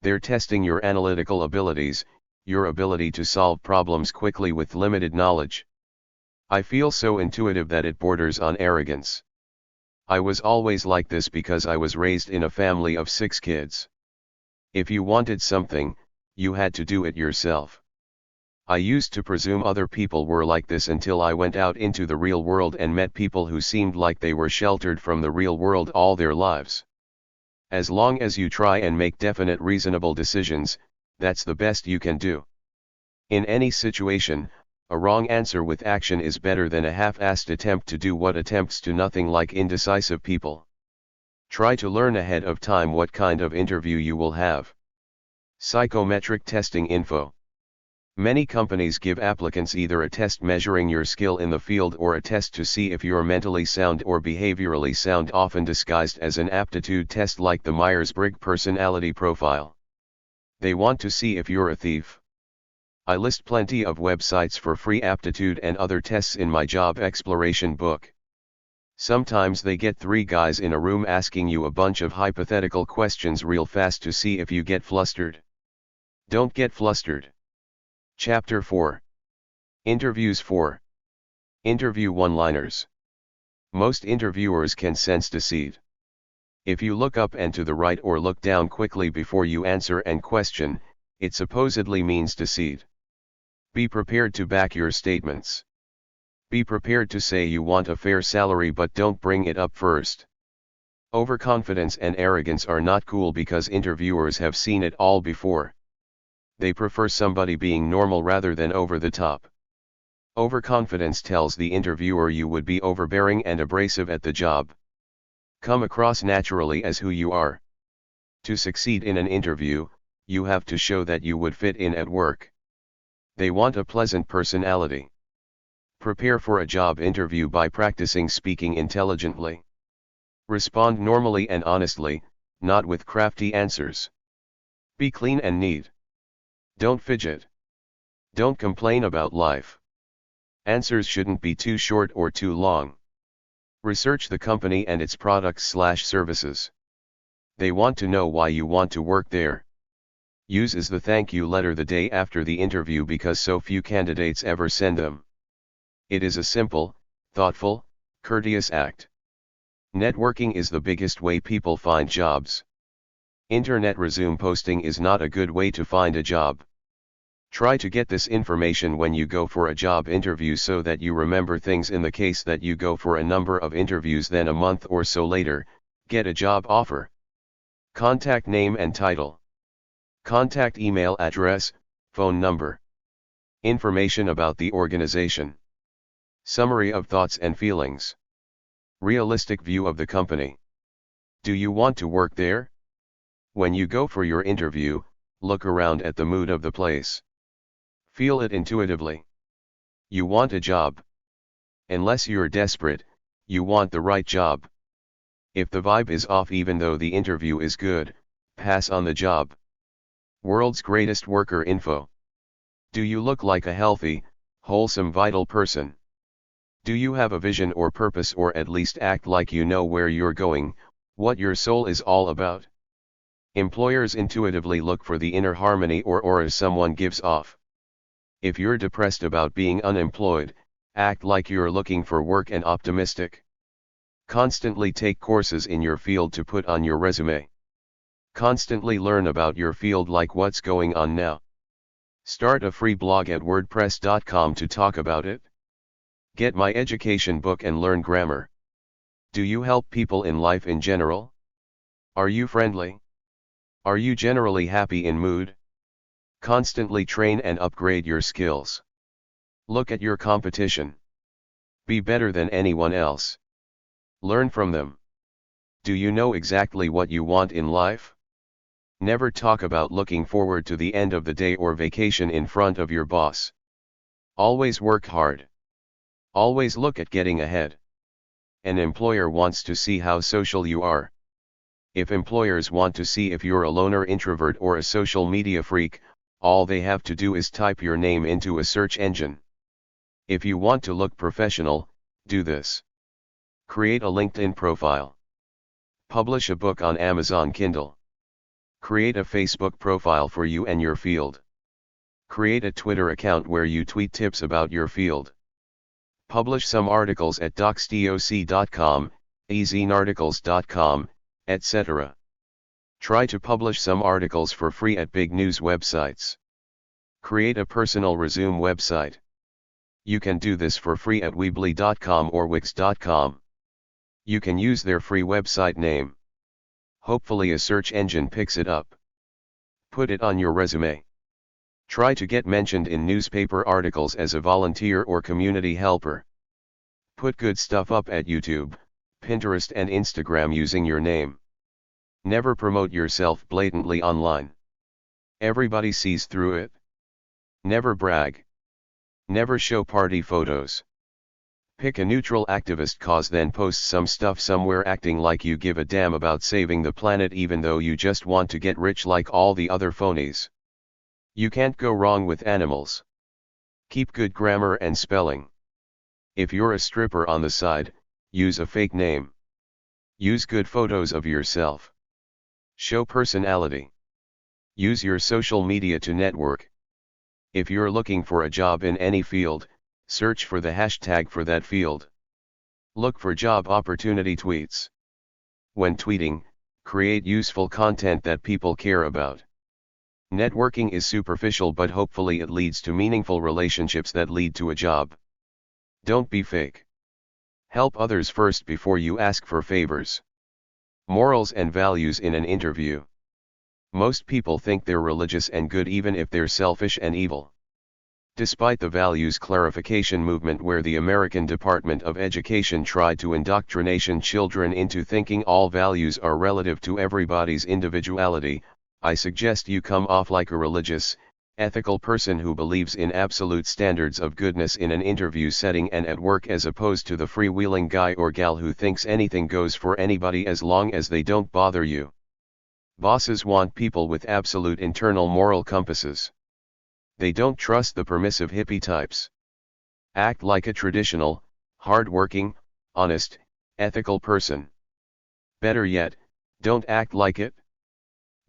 They're testing your analytical abilities, your ability to solve problems quickly with limited knowledge. I feel so intuitive that it borders on arrogance. I was always like this because I was raised in a family of 6 kids. If you wanted something, you had to do it yourself. I used to presume other people were like this until I went out into the real world and met people who seemed like they were sheltered from the real world all their lives. As long as you try and make definite, reasonable decisions, that's the best you can do. In any situation, a wrong answer with action is better than a half-assed attempt to do what attempts to nothing, like indecisive people. Try to learn ahead of time what kind of interview you will have. Psychometric testing info. Many companies give applicants either a test measuring your skill in the field or a test to see if you're mentally sound or behaviorally sound, often disguised as an aptitude test like the Myers-Briggs personality profile. They want to see if you're a thief. I list plenty of websites for free aptitude and other tests in my job exploration book. Sometimes they get 3 guys in a room asking you a bunch of hypothetical questions real fast to see if you get flustered. Don't get flustered. Chapter 4. Interviews 4. Interview one-liners. Most interviewers can sense deceit. If you look up and to the right or look down quickly before you answer and question, it supposedly means deceit. Be prepared to back your statements. Be prepared to say you want a fair salary but don't bring it up first. Overconfidence and arrogance are not cool because interviewers have seen it all before. They prefer somebody being normal rather than over the top. Overconfidence tells the interviewer you would be overbearing and abrasive at the job. Come across naturally as who you are. To succeed in an interview, you have to show that you would fit in at work. They want a pleasant personality. Prepare for a job interview by practicing speaking intelligently. Respond normally and honestly, not with crafty answers. Be clean and neat. Don't fidget. Don't complain about life. Answers shouldn't be too short or too long. Research the company and its products/services. They want to know why you want to work there. Use as the thank you letter the day after the interview because so few candidates ever send them. It is a simple, thoughtful, courteous act. Networking is the biggest way people find jobs. Internet resume posting is not a good way to find a job. Try to get this information when you go for a job interview so that you remember things in the case that you go for a number of interviews, then a month or so later, get a job offer. Contact name and title. Contact email address, phone number. Information about the organization. Summary of thoughts and feelings. Realistic view of the company. Do you want to work there? When you go for your interview, look around at the mood of the place. Feel it intuitively. You want a job. Unless you're desperate, you want the right job. If the vibe is off even though the interview is good, pass on the job. World's greatest worker info. Do you look like a healthy, wholesome, vital person? Do you have a vision or purpose, or at least act like you know where you're going, what your soul is all about? Employers intuitively look for the inner harmony or aura someone gives off. If you're depressed about being unemployed, act like you're looking for work and optimistic. Constantly take courses in your field to put on your resume. Constantly learn about your field, like what's going on now. Start a free blog at wordpress.com to talk about it. Get my education book and learn grammar. Do you help people in life in general? Are you friendly? Are you generally happy in mood? Constantly train and upgrade your skills. Look at your competition. Be better than anyone else. Learn from them. Do you know exactly what you want in life? Never talk about looking forward to the end of the day or vacation in front of your boss. Always work hard. Always look at getting ahead. An employer wants to see how social you are. If employers want to see if you're a loner, introvert, or a social media freak, all they have to do is type your name into a search engine. If you want to look professional, do this. Create a LinkedIn profile. Publish a book on Amazon Kindle. Create a Facebook profile for you and your field. Create a Twitter account where you tweet tips about your field. Publish some articles at docsdoc.com, ezinarticles.com, etc. Try to publish some articles for free at big news websites. Create a personal resume website. You can do this for free at weebly.com or wix.com. You can use their free website name. Hopefully a search engine picks it up. Put it on your resume. Try to get mentioned in newspaper articles as a volunteer or community helper. Put good stuff up at YouTube, Pinterest and Instagram using your name. Never promote yourself blatantly online. Everybody sees through it. Never brag. Never show party photos. Pick a neutral activist cause, then post some stuff somewhere acting like you give a damn about saving the planet even though you just want to get rich like all the other phonies. You can't go wrong with animals. Keep good grammar and spelling. If you're a stripper on the side, use a fake name. Use good photos of yourself. Show personality. Use your social media to network. If you're looking for a job in any field, search for the hashtag for that field. Look for job opportunity tweets. When tweeting, create useful content that people care about. Networking is superficial, but hopefully it leads to meaningful relationships that lead to a job. Don't be fake. Help others first before you ask for favors. Morals and values in an interview. Most people think they're religious and good even if they're selfish and evil. Despite the values clarification movement where the American Department of Education tried to indoctrinate children into thinking all values are relative to everybody's individuality, I suggest you come off like a religious, ethical person who believes in absolute standards of goodness in an interview setting and at work, as opposed to the freewheeling guy or gal who thinks anything goes for anybody as long as they don't bother you. Bosses want people with absolute internal moral compasses. They don't trust the permissive hippie types. Act like a traditional, hard-working, honest, ethical person. Better yet, don't act like it.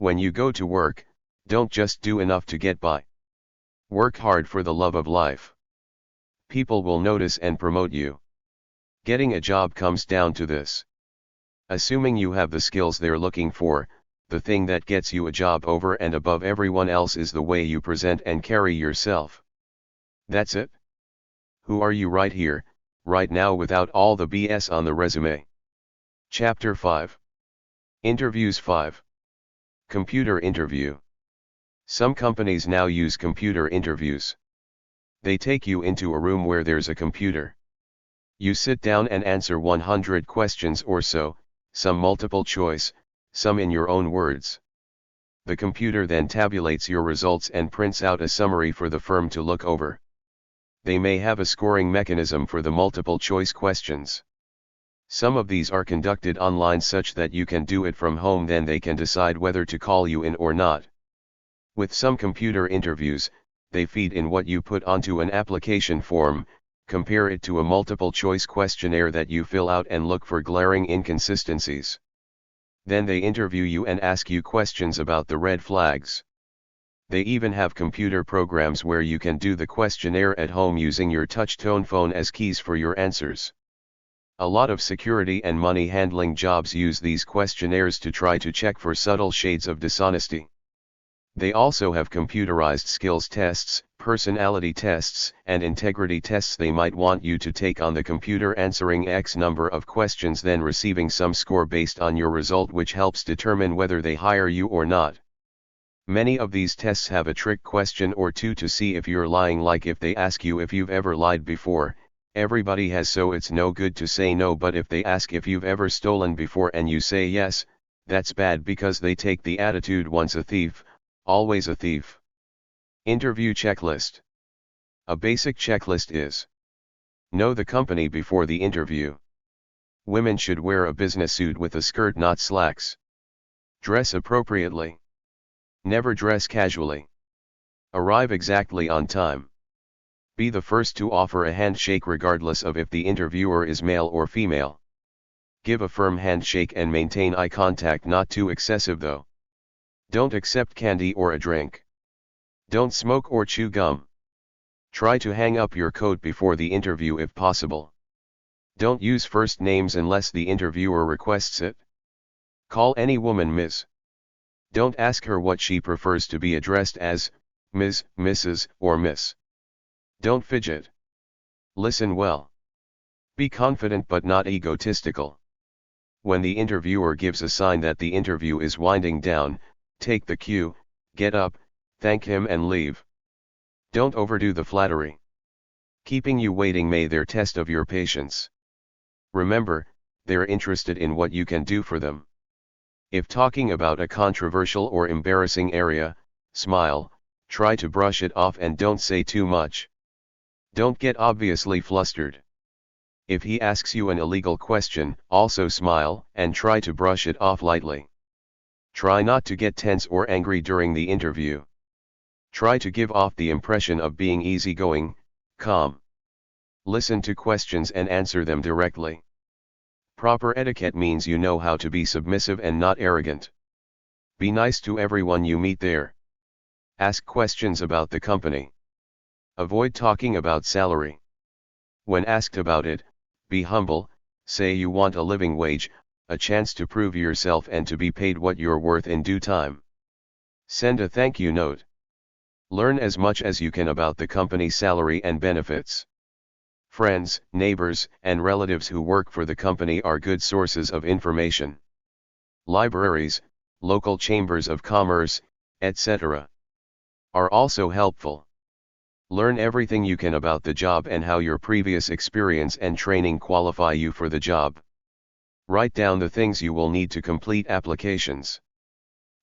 When you go to work, don't just do enough to get by. Work hard for the love of life. People will notice and promote you. Getting a job comes down to this. Assuming you have the skills they're looking for, the thing that gets you a job over and above everyone else is the way you present and carry yourself. That's it. Who are you right here, right now, without all the BS on the resume? Chapter 5. Interviews 5. Computer interview. Some companies now use computer interviews. They take you into a room where there's a computer. You sit down and answer 100 questions or so, some multiple choice, some in your own words. The computer then tabulates your results and prints out a summary for the firm to look over. They may have a scoring mechanism for the multiple choice questions. Some of these are conducted online such that you can do it from home, then they can decide whether to call you in or not. With some computer interviews, they feed in what you put onto an application form, compare it to a multiple choice questionnaire that you fill out and look for glaring inconsistencies. Then they interview you and ask you questions about the red flags. They even have computer programs where you can do the questionnaire at home using your touch-tone phone as keys for your answers. A lot of security and money handling jobs use these questionnaires to try to check for subtle shades of dishonesty. They also have computerized skills tests, personality tests, and integrity tests they might want you to take on the computer, answering X number of questions, then receiving some score based on your result, which helps determine whether they hire you or not. Many of these tests have a trick question or two to see if you're lying, like if they ask you if you've ever lied before, everybody has, so it's no good to say no, but if they ask if you've ever stolen before and you say yes, that's bad because they take the attitude once a thief, always a thief. Interview checklist. A basic checklist is: know the company before the interview. Women should wear a business suit with a skirt, not slacks. Dress appropriately. Never dress casually. Arrive exactly on time. Be the first to offer a handshake regardless of if the interviewer is male or female. Give a firm handshake and maintain eye contact, not too excessive though. Don't accept candy or a drink. Don't smoke or chew gum. Try to hang up your coat before the interview if possible. Don't use first names unless the interviewer requests it. Call any woman Ms. Don't ask her what she prefers to be addressed as, Ms., Mrs., or Miss. Don't fidget. Listen well. Be confident but not egotistical. When the interviewer gives a sign that the interview is winding down, take the cue, get up, thank him and leave. Don't overdo the flattery. Keeping you waiting may their test of your patience. Remember, they're interested in what you can do for them. If talking about a controversial or embarrassing area, smile, try to brush it off and don't say too much. Don't get obviously flustered. If he asks you an illegal question, also smile and try to brush it off lightly. Try not to get tense or angry during the interview. Try to give off the impression of being easygoing, calm. Listen to questions and answer them directly. Proper etiquette means you know how to be submissive and not arrogant. Be nice to everyone you meet there. Ask questions about the company. Avoid talking about salary. When asked about it, be humble, say you want a living wage, a chance to prove yourself and to be paid what you're worth in due time. Send a thank you note. Learn as much as you can about the company's salary and benefits. Friends, neighbors, and relatives who work for the company are good sources of information. Libraries, local chambers of commerce, etc. are also helpful. Learn everything you can about the job and how your previous experience and training qualify you for the job. Write down the things you will need to complete applications.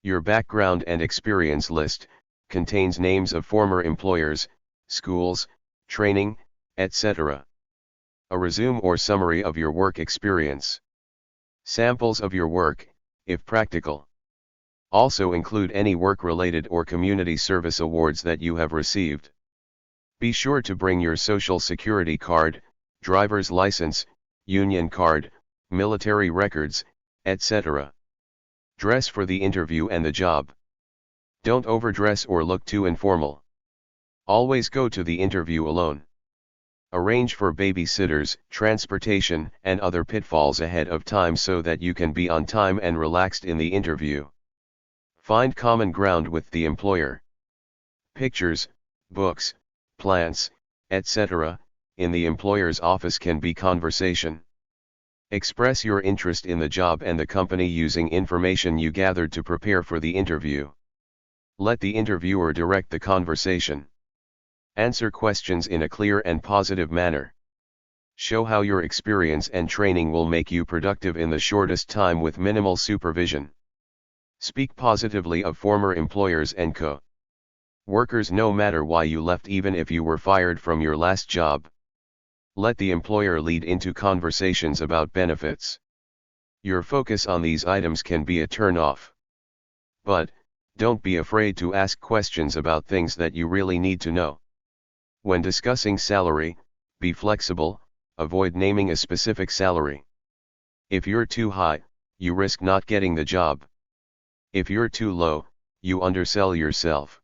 Your background and experience list contains names of former employers, schools, training, etc. A resume or summary of your work experience. Samples of your work, if practical. Also include any work-related or community service awards that you have received. Be sure to bring your social security card, driver's license, union card, military records, etc. Dress for the interview and the job. Don't overdress or look too informal. Always go to the interview alone. Arrange for babysitters, transportation, and other pitfalls ahead of time so that you can be on time and relaxed in the interview. Find common ground with the employer. Pictures, books, plants, etc., in the employer's office can be conversation. Express your interest in the job and the company using information you gathered to prepare for the interview. Let the interviewer direct the conversation. Answer questions in a clear and positive manner. Show how your experience and training will make you productive in the shortest time with minimal supervision. Speak positively of former employers and co-workers no matter why you left, even if you were fired from your last job. Let the employer lead into conversations about benefits. Your focus on these items can be a turn-off. But, don't be afraid to ask questions about things that you really need to know. When discussing salary, be flexible, avoid naming a specific salary. If you're too high, you risk not getting the job. If you're too low, you undersell yourself.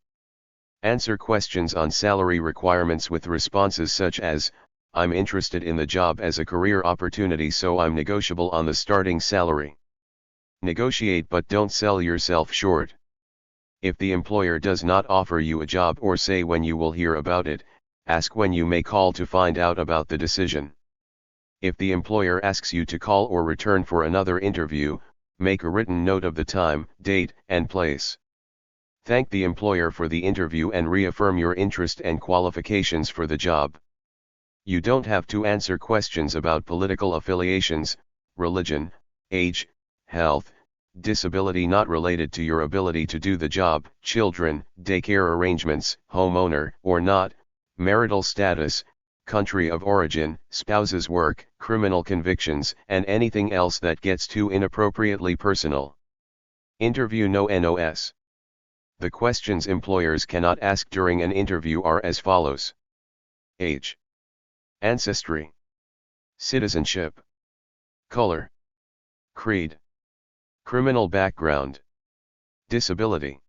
Answer questions on salary requirements with responses such as, I'm interested in the job as a career opportunity, so I'm negotiable on the starting salary. Negotiate but don't sell yourself short. If the employer does not offer you a job or say when you will hear about it, ask when you may call to find out about the decision. If the employer asks you to call or return for another interview, make a written note of the time, date, and place. Thank the employer for the interview and reaffirm your interest and qualifications for the job. You don't have to answer questions about political affiliations, religion, age, health, disability not related to your ability to do the job, children, daycare arrangements, homeowner or not, marital status, country of origin, spouse's work, criminal convictions, and anything else that gets too inappropriately personal. Interview nos. The questions employers cannot ask during an interview are as follows. Age. Ancestry. Citizenship. Color. Creed. Criminal background. Disability.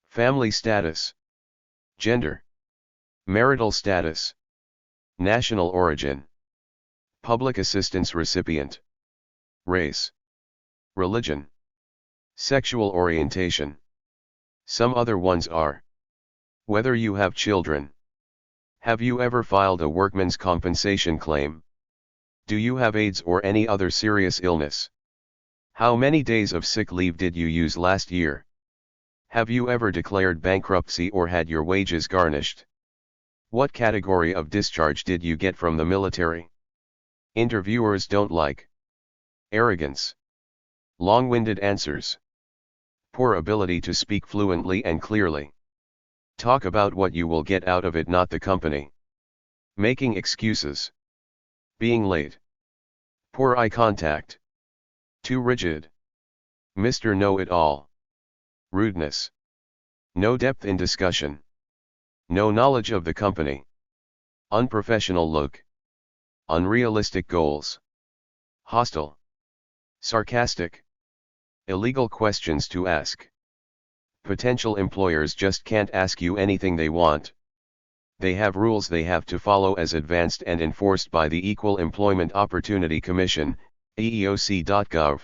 Family status. Gender. Marital status. National origin. Public assistance recipient. Race. Religion. Sexual orientation. Some other ones are: whether you have children. Have you ever filed a workman's compensation claim? Do you have AIDS or any other serious illness? How many days of sick leave did you use last year? Have you ever declared bankruptcy or had your wages garnished? What category of discharge did you get from the military? Interviewers don't like arrogance, long-winded answers, poor ability to speak fluently and clearly. Talk about what you will get out of it, not the company. Making excuses. Being late. Poor eye contact. Too rigid. Mr. Know-it-all. Rudeness. No depth in discussion. No knowledge of the company. Unprofessional look. Unrealistic goals. Hostile. Sarcastic. Illegal questions to ask. Potential employers just can't ask you anything they want. They have rules they have to follow as advanced and enforced by the Equal Employment Opportunity Commission, EEOC.gov.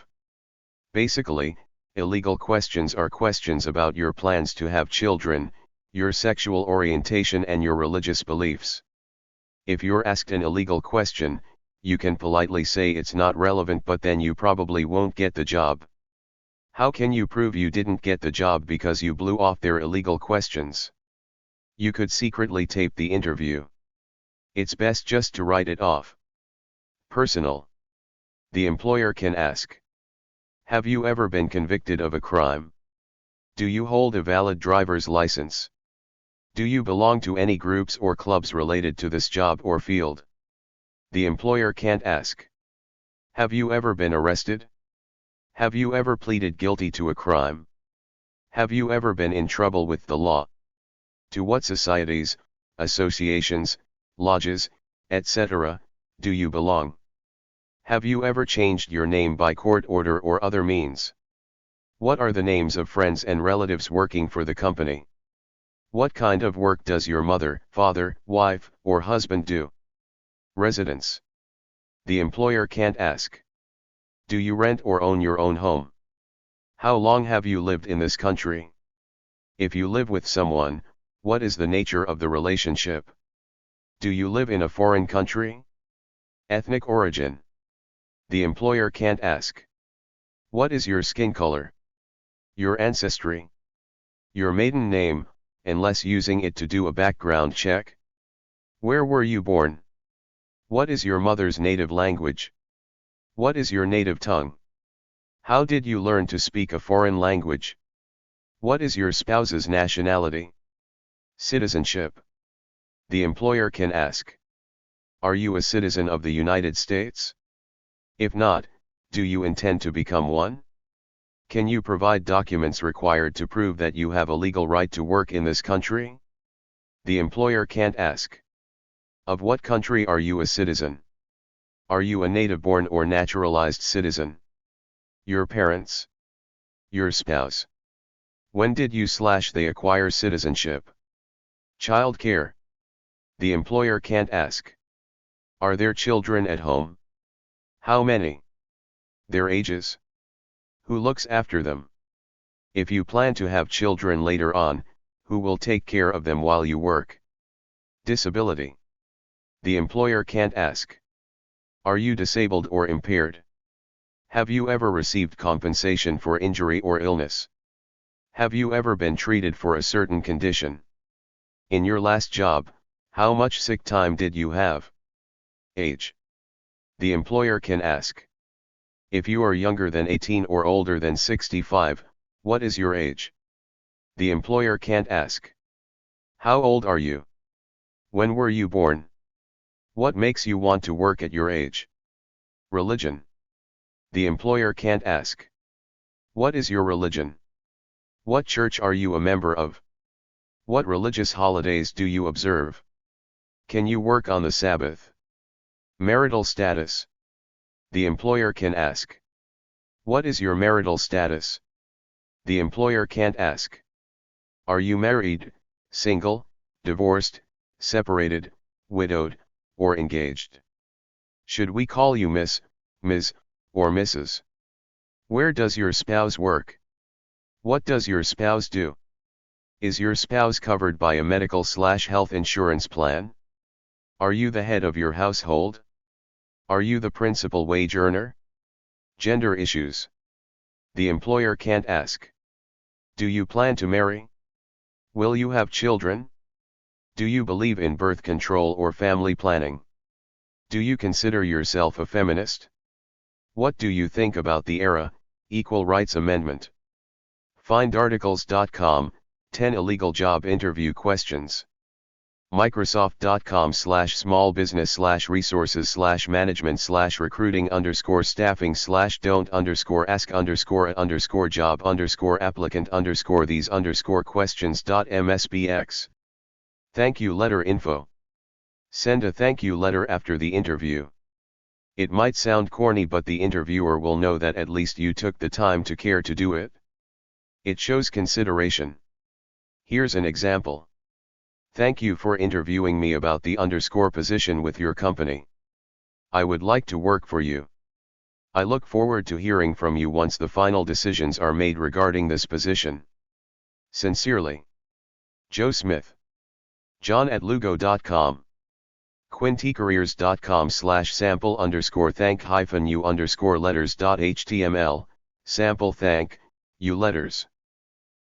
Basically, illegal questions are questions about your plans to have children, your sexual orientation and your religious beliefs. If you're asked an illegal question, you can politely say it's not relevant, but then you probably won't get the job. How can you prove you didn't get the job because you blew off their illegal questions? You could secretly tape the interview. It's best just to write it off. Personal. The employer can ask. Have you ever been convicted of a crime? Do you hold a valid driver's license? Do you belong to any groups or clubs related to this job or field? The employer can't ask. Have you ever been arrested? Have you ever pleaded guilty to a crime? Have you ever been in trouble with the law? To what societies, associations, lodges, etc., do you belong? Have you ever changed your name by court order or other means? What are the names of friends and relatives working for the company? What kind of work does your mother, father, wife, or husband do? Residence. The employer can't ask. Do you rent or own your own home? How long have you lived in this country? If you live with someone, what is the nature of the relationship? Do you live in a foreign country? Ethnic origin. The employer can't ask. What is your skin color? Your ancestry? Your maiden name, unless using it to do a background check? Where were you born? What is your mother's native language? What is your native tongue? How did you learn to speak a foreign language? What is your spouse's nationality? Citizenship. The employer can ask. Are you a citizen of the United States? If not, do you intend to become one? Can you provide documents required to prove that you have a legal right to work in this country? The employer can't ask. Of what country are you a citizen? Are you a native-born or naturalized citizen? Your parents? Your spouse? When did you/they acquire citizenship? Child care. The employer can't ask. Are there children at home? How many? Their ages? Who looks after them? If you plan to have children later on, who will take care of them while you work? Disability. The employer can't ask. Are you disabled or impaired? Have you ever received compensation for injury or illness? Have you ever been treated for a certain condition? In your last job, how much sick time did you have? Age. The employer can ask. If you are younger than 18 or older than 65, what is your age? The employer can't ask. How old are you? When were you born? What makes you want to work at your age? Religion. The employer can't ask. What is your religion? What church are you a member of? What religious holidays do you observe? Can you work on the Sabbath? Marital status. The employer can ask. What is your marital status? The employer can't ask. Are you married, single, divorced, separated, widowed, or engaged? Should we call you Miss, Ms., or Mrs.? Where does your spouse work? What does your spouse do? Is your spouse covered by a medical/health insurance plan? Are you the head of your household? Are you the principal wage earner? Gender issues. The employer can't ask. Do you plan to marry? Will you have children? Do you believe in birth control or family planning? Do you consider yourself a feminist? What do you think about the ERA, Equal Rights Amendment? FindArticles.com, 10 illegal job interview questions. Microsoft.com/small business/recruiting_staffing/don't_ask_job_applicant_these_questions.msbx Thank you letter info. Send a thank you letter after the interview. It might sound corny, but the interviewer will know that at least you took the time to care to do it. It shows consideration. Here's an example. Thank you for interviewing me about the _ position with your company. I would like to work for you. I look forward to hearing from you once the final decisions are made regarding this position. Sincerely, Joe Smith. John@lugo.com. quintycareers.com/sample_thank-u_letters.html, sample thank, you letters.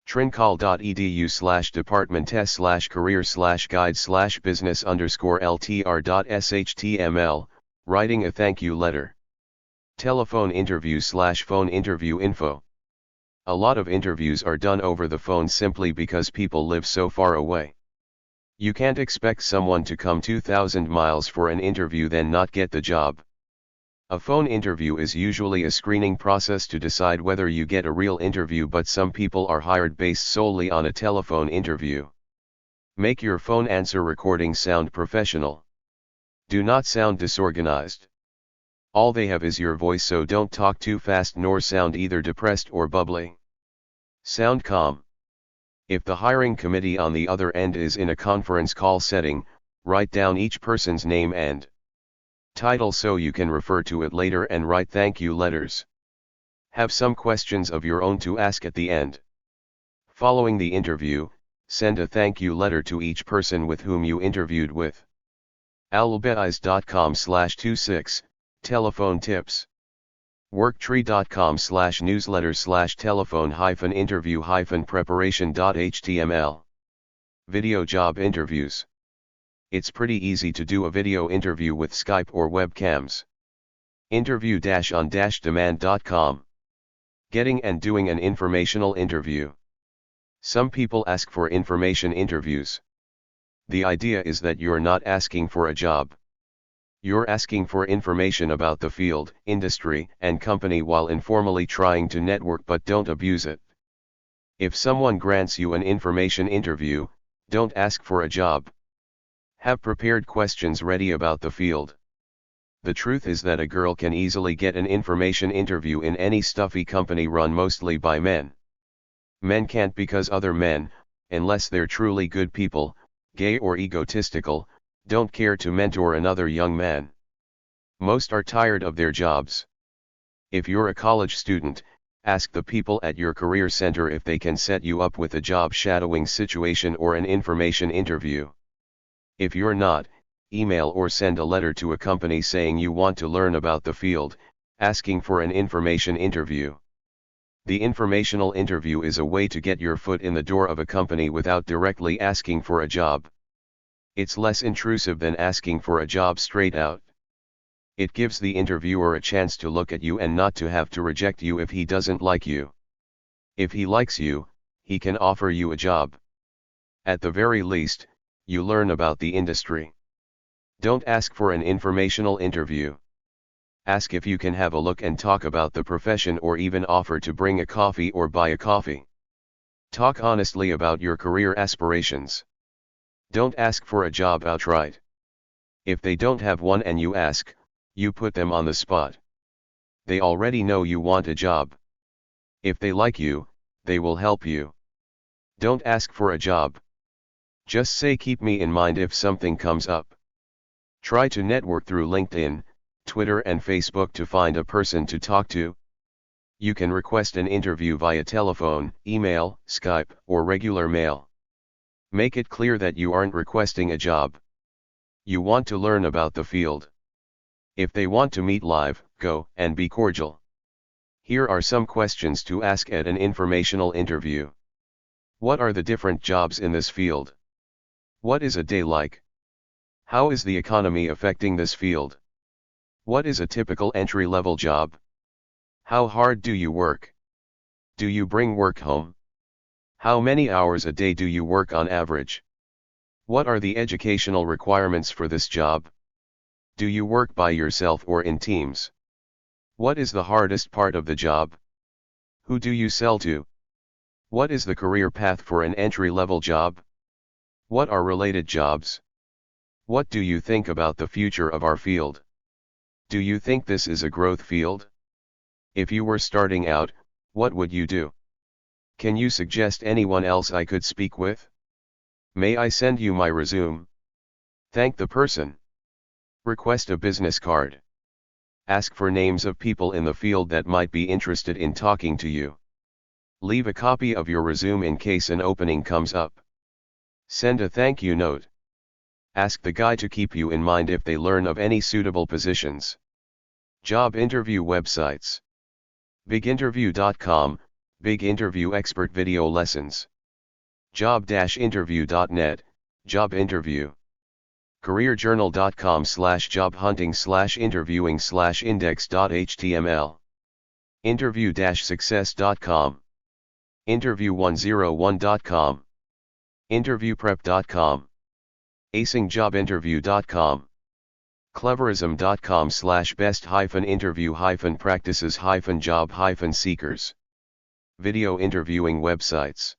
trincal.edu/department/career/guide/business_ltr.shtml, writing a thank you letter. Telephone interview/phone interview info. A lot of interviews are done over the phone simply because people live so far away. You can't expect someone to come 2,000 miles for an interview then not get the job. A phone interview is usually a screening process to decide whether you get a real interview, but some people are hired based solely on a telephone interview. Make your phone answer recording sound professional. Do not sound disorganized. All they have is your voice, so don't talk too fast nor sound either depressed or bubbly. Sound calm. If the hiring committee on the other end is in a conference call setting, write down each person's name and title so you can refer to it later and write thank you letters. Have some questions of your own to ask at the end. Following the interview, send a thank you letter to each person with whom you interviewed with. albeis.com/26, telephone tips. worktree.com/newsletter/telephone-interview-preparation.html. Video job interviews. It's pretty easy to do a video interview with Skype or webcams. Interview-on-demand.com. Getting and doing an informational interview. Some people ask for information interviews. The idea is that you're not asking for a job. You're asking for information about the field, industry, and company while informally trying to network, but don't abuse it. If someone grants you an information interview, don't ask for a job. Have prepared questions ready about the field. The truth is that a girl can easily get an information interview in any stuffy company run mostly by men. Men can't because other men, unless they're truly good people, gay or egotistical, don't care to mentor another young man. Most are tired of their jobs. If you're a college student, ask the people at your career center if they can set you up with a job shadowing situation or an information interview. If you're not, email or send a letter to a company saying you want to learn about the field, asking for an information interview. The informational interview is a way to get your foot in the door of a company without directly asking for a job. It's less intrusive than asking for a job straight out. It gives the interviewer a chance to look at you and not to have to reject you if he doesn't like you. If he likes you, he can offer you a job. At the very least, you learn about the industry. Don't ask for an informational interview. Ask if you can have a look and talk about the profession, or even offer to bring a coffee or buy a coffee. Talk honestly about your career aspirations. Don't ask for a job outright. If they don't have one and you ask, you put them on the spot. They already know you want a job. If they like you, they will help you. Don't ask for a job. Just say keep me in mind if something comes up. Try to network through LinkedIn, Twitter and Facebook to find a person to talk to. You can request an interview via telephone, email, Skype, or regular mail. Make it clear that you aren't requesting a job. You want to learn about the field. If they want to meet live, go and be cordial. Here are some questions to ask at an informational interview. What are the different jobs in this field? What is a day like? How is the economy affecting this field? What is a typical entry-level job? How hard do you work? Do you bring work home? How many hours a day do you work on average? What are the educational requirements for this job? Do you work by yourself or in teams? What is the hardest part of the job? Who do you sell to? What is the career path for an entry-level job? What are related jobs? What do you think about the future of our field? Do you think this is a growth field? If you were starting out, what would you do? Can you suggest anyone else I could speak with? May I send you my resume? Thank the person. Request a business card. Ask for names of people in the field that might be interested in talking to you. Leave a copy of your resume in case an opening comes up. Send a thank you note. Ask the guy to keep you in mind if they learn of any suitable positions. Job interview websites. BigInterview.com, Big Interview Expert Video Lessons. Job-interview.net, Job Interview. CareerJournal.com/job hunting/interviewing/index.html. Interview-success.com. Interview101.com. Interviewprep.com. acingjobinterview.com. Cleverism.com/best-interview-practices-job-seekers. Video interviewing websites.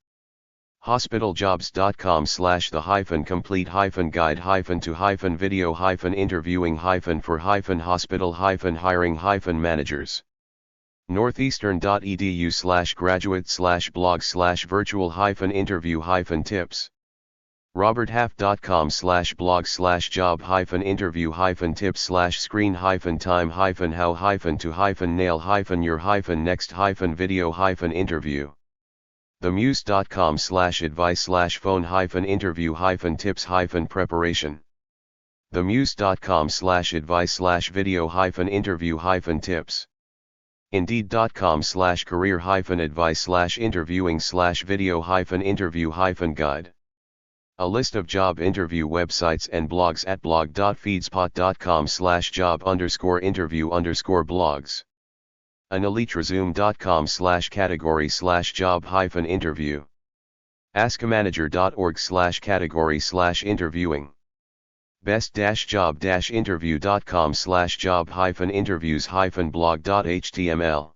Hospitaljobs.com/the-complete-guide-to-video-interviewing-for-hospital-hiring-managers. Northeastern.edu/graduate/blog/virtual-interview-tips. roberthalf.com/blog/job-interview-tips/screen-time-how-your-next-video-interview. themuse.com/advice/phone-interview-tips-preparation. themuse.com/advice/video-interview-tips. indeed.com/career-advice/interviewing/video-interview-guide. A list of job interview websites and blogs at blog.feedspot.com/job_interview_blogs. AnEliteResume.com/category/job-interview. AskAmanager.org/category/interviewing. best-job-interview.com/job-interviews-blog.html.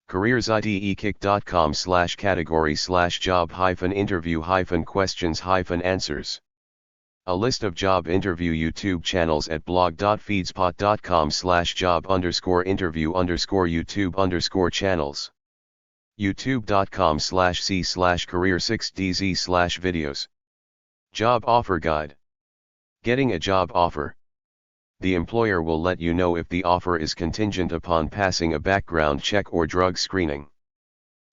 careersidEkick.com/category/job-interview-questions-answers. A list of job interview YouTube channels at blog.feedspot.com/job_interview_YouTube_channels. youtube.com/c/career6dz/videos. Job offer guide. Getting a job offer. The employer will let you know if the offer is contingent upon passing a background check or drug screening.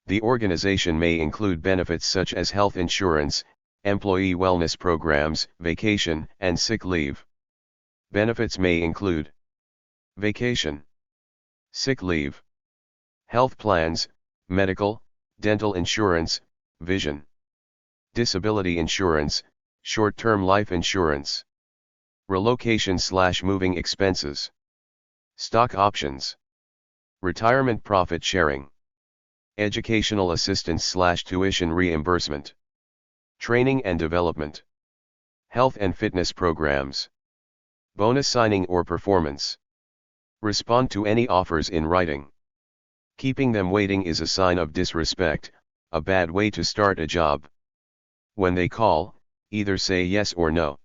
The organization may include benefits such as health insurance, employee wellness programs, vacation, and sick leave. Benefits may include vacation, sick leave, health plans, medical, dental insurance, vision, disability insurance, short-term life insurance, relocation/moving expenses, stock options, retirement profit sharing, educational assistance/tuition reimbursement, training and development, health and fitness programs, bonus signing or performance. Respond to any offers in writing. Keeping them waiting is a sign of disrespect, a bad way to start a job. When they call, either say yes or no.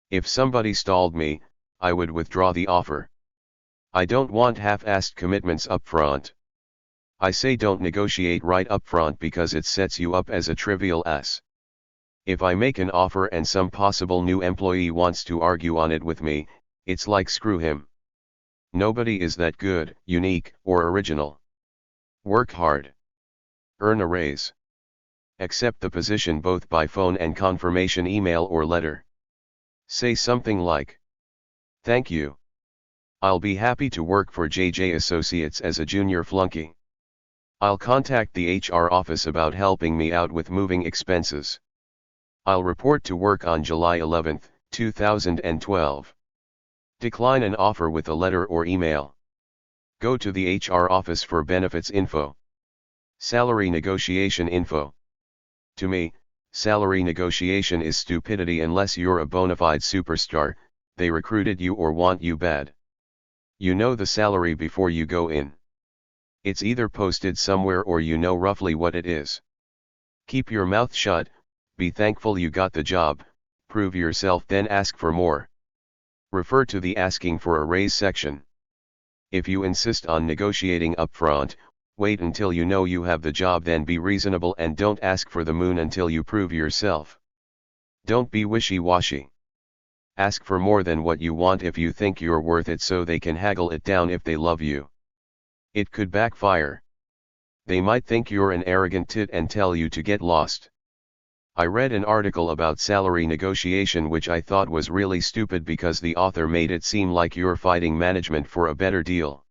If somebody stalled me, I would withdraw the offer. I don't want half-assed commitments up front. I say don't negotiate right up front because it sets you up as a trivial ass. If I make an offer and some possible new employee wants to argue on it with me, it's like screw him. Nobody is that good, unique, or original. Work hard. Earn a raise. Accept the position both by phone and confirmation email or letter. Say something like, "Thank you. I'll be happy to work for JJ Associates as a junior flunky. I'll contact the HR office about helping me out with moving expenses. I'll report to work on July 11, 2012. Decline an offer with a letter or email. Go to the HR office for benefits info. Salary negotiation info. To me, salary negotiation is stupidity unless you're a bona fide superstar, they recruited you or want you bad. You know the salary before you go in. It's either posted somewhere or you know roughly what it is. Keep your mouth shut, Be thankful you got the job, prove yourself, then ask for more. Refer to the asking for a raise section. If you insist on negotiating upfront, wait until you know you have the job, then be reasonable and don't ask for the moon until you prove yourself. Don't be wishy-washy. Ask for more than what you want if you think you're worth it, so they can haggle it down if they love you. It could backfire. They might think you're an arrogant tit and tell you to get lost. I read an article about salary negotiation which I thought was really stupid because the author made it seem like you're fighting management for a better deal.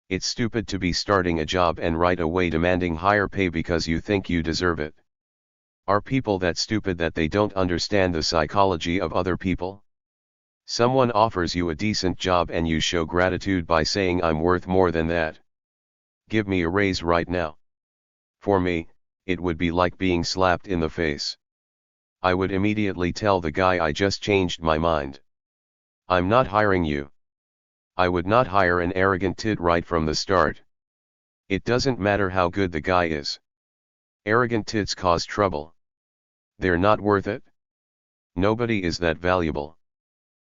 It's stupid to be starting a job and right away demanding higher pay because you think you deserve it. Are people that stupid that they don't understand the psychology of other people? Someone offers you a decent job and you show gratitude by saying, "I'm worth more than that. Give me a raise right now." For me, it would be like being slapped in the face. I would immediately tell the guy I just changed my mind. I'm not hiring you. I would not hire an arrogant tit right from the start. It doesn't matter how good the guy is. Arrogant tits cause trouble. They're not worth it. Nobody is that valuable.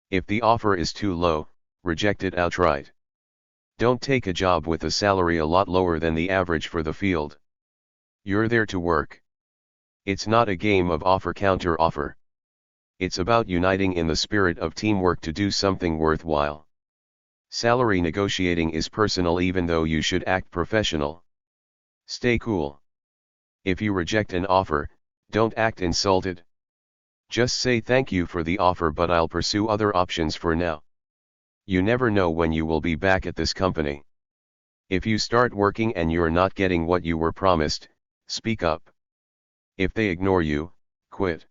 If the offer is too low, reject it outright. Don't take a job with a salary a lot lower than the average for the field. You're there to work. It's not a game of offer-counter-offer. It's about uniting in the spirit of teamwork to do something worthwhile. Salary negotiating is personal, even though you should act professional. Stay cool. If you reject an offer, don't act insulted. Just say, "Thank you for the offer, but I'll pursue other options for now." You never know when you will be back at this company. If you start working and you're not getting what you were promised, speak up. If they ignore you, quit.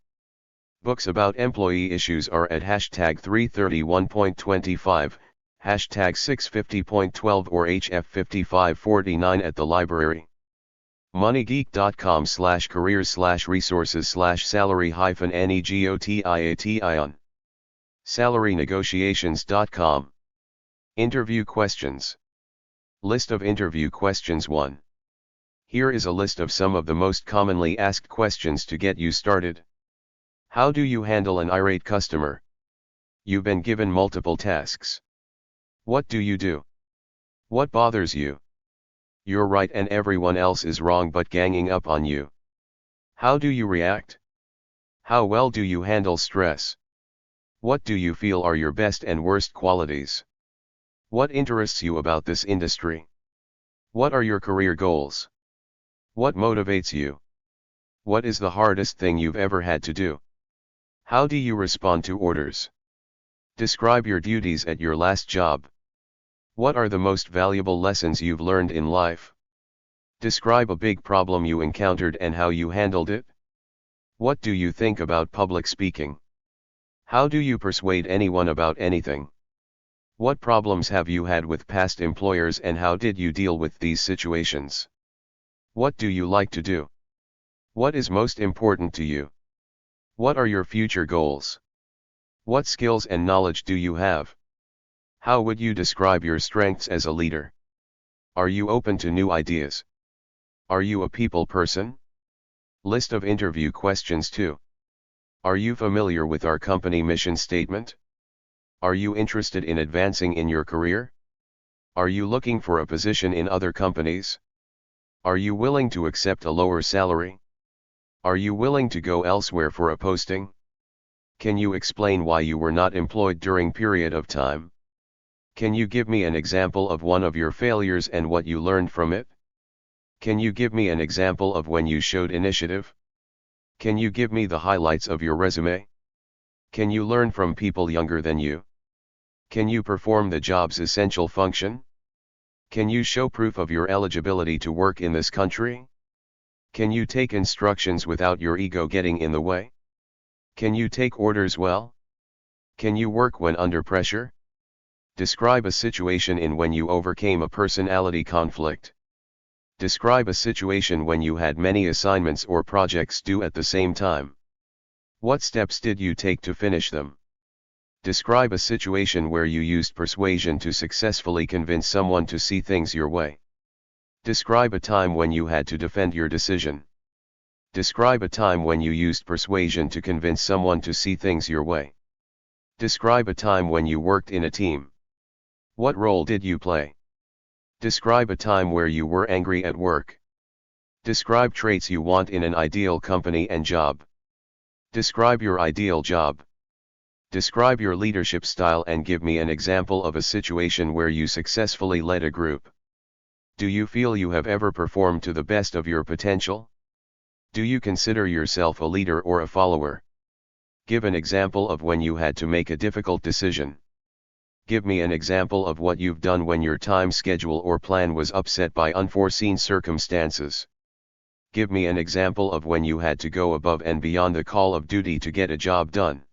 Books about employee issues are at #331.25, #650.12 or HF5549 at the library. moneygeek.com/careers/resources/salary-negotiation. salarynegotiations.com. Interview questions. List of interview questions. 1. Here is a list of some of the most commonly asked questions to get you started. How do you handle an irate customer? You've been given multiple tasks. What do you do? What bothers you? You're right and everyone else is wrong but ganging up on you. How do you react? How well do you handle stress? What do you feel are your best and worst qualities? What interests you about this industry? What are your career goals? What motivates you? What is the hardest thing you've ever had to do? How do you respond to orders? Describe your duties at your last job. What are the most valuable lessons you've learned in life? Describe a big problem you encountered and how you handled it. What do you think about public speaking? How do you persuade anyone about anything? What problems have you had with past employers and how did you deal with these situations? What do you like to do? What is most important to you? What are your future goals? What skills and knowledge do you have? How would you describe your strengths as a leader? Are you open to new ideas? Are you a people person? List of interview questions. 2. Are you familiar with our company mission statement? Are you interested in advancing in your career? Are you looking for a position in other companies? Are you willing to accept a lower salary? Are you willing to go elsewhere for a posting? Can you explain why you were not employed during period of time? Can you give me an example of one of your failures and what you learned from it? Can you give me an example of when you showed initiative? Can you give me the highlights of your resume? Can you learn from people younger than you? Can you perform the job's essential function? Can you show proof of your eligibility to work in this country? Can you take instructions without your ego getting in the way? Can you take orders well? Can you work when under pressure? Describe a situation in when you overcame a personality conflict. Describe a situation when you had many assignments or projects due at the same time. What steps did you take to finish them? Describe a situation where you used persuasion to successfully convince someone to see things your way. Describe a time when you had to defend your decision. Describe a time when you used persuasion to convince someone to see things your way. Describe a time when you worked in a team. What role did you play? Describe a time where you were angry at work. Describe traits you want in an ideal company and job. Describe your ideal job. Describe your leadership style and give me an example of a situation where you successfully led a group. Do you feel you have ever performed to the best of your potential? Do you consider yourself a leader or a follower? Give an example of when you had to make a difficult decision. Give me an example of what you've done when your time schedule or plan was upset by unforeseen circumstances. Give me an example of when you had to go above and beyond the call of duty to get a job done.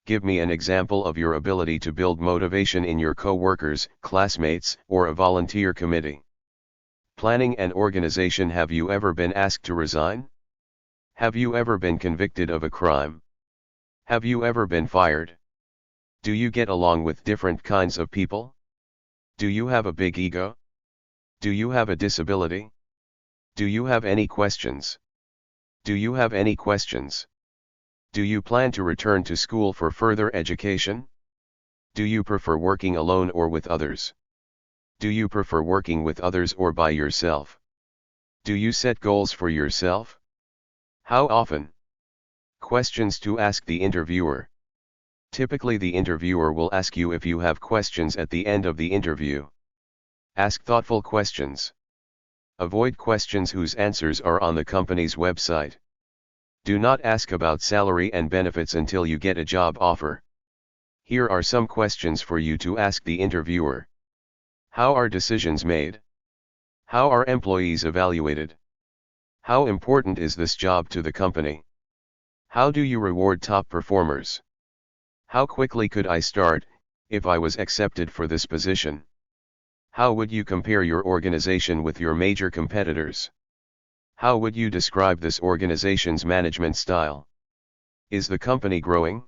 Give me an example of your ability to build motivation in your co-workers, classmates, or a volunteer committee. Planning and organization. Have you ever been asked to resign? Have you ever been convicted of a crime? Have you ever been fired? Do you get along with different kinds of people? Do you have a big ego? Do you have a disability? Do you have any questions? Do you have any questions? Do you plan to return to school for further education? Do you prefer working alone or with others? Do you prefer working with others or by yourself? Do you set goals for yourself? How often? Questions to ask the interviewer. Typically, the interviewer will ask you if you have questions at the end of the interview. Ask thoughtful questions. Avoid questions whose answers are on the company's website. Do not ask about salary and benefits until you get a job offer. Here are some questions for you to ask the interviewer. How are decisions made? How are employees evaluated? How important is this job to the company? How do you reward top performers? How quickly could I start, if I was accepted for this position? How would you compare your organization with your major competitors? How would you describe this organization's management style? Is the company growing?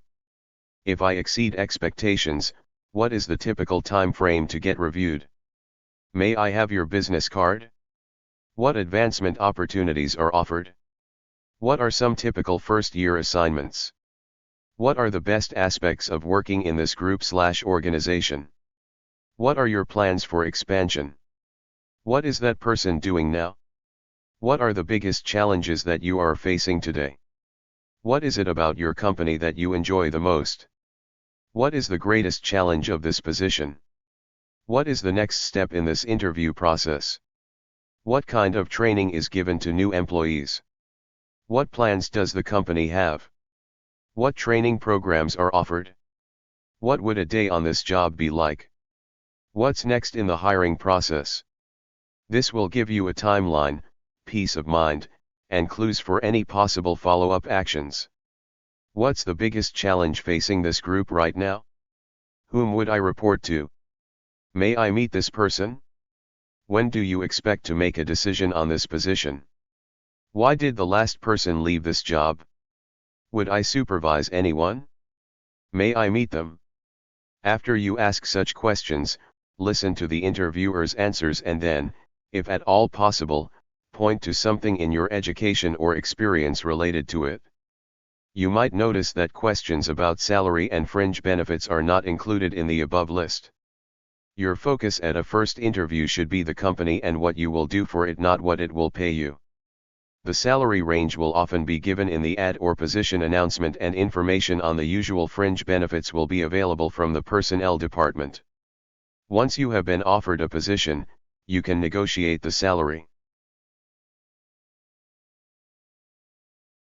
If I exceed expectations, what is the typical time frame to get reviewed? May I have your business card? What advancement opportunities are offered? What are some typical first-year assignments? What are the best aspects of working in this group/organization? What are your plans for expansion? What is that person doing now? What are the biggest challenges that you are facing today? What is it about your company that you enjoy the most? What is the greatest challenge of this position? What is the next step in this interview process? What kind of training is given to new employees? What plans does the company have? What training programs are offered? What would a day on this job be like? What's next in the hiring process? This will give you a timeline, peace of mind, and clues for any possible follow-up actions. What's the biggest challenge facing this group right now? Whom would I report to? May I meet this person? When do you expect to make a decision on this position? Why did the last person leave this job? Would I supervise anyone? May I meet them? After you ask such questions, listen to the interviewer's answers and then, if at all possible, point to something in your education or experience related to it. You might notice that questions about salary and fringe benefits are not included in the above list. Your focus at a first interview should be the company and what you will do for it, not what it will pay you. The salary range will often be given in the ad or position announcement, and information on the usual fringe benefits will be available from the personnel department. Once you have been offered a position, you can negotiate the salary.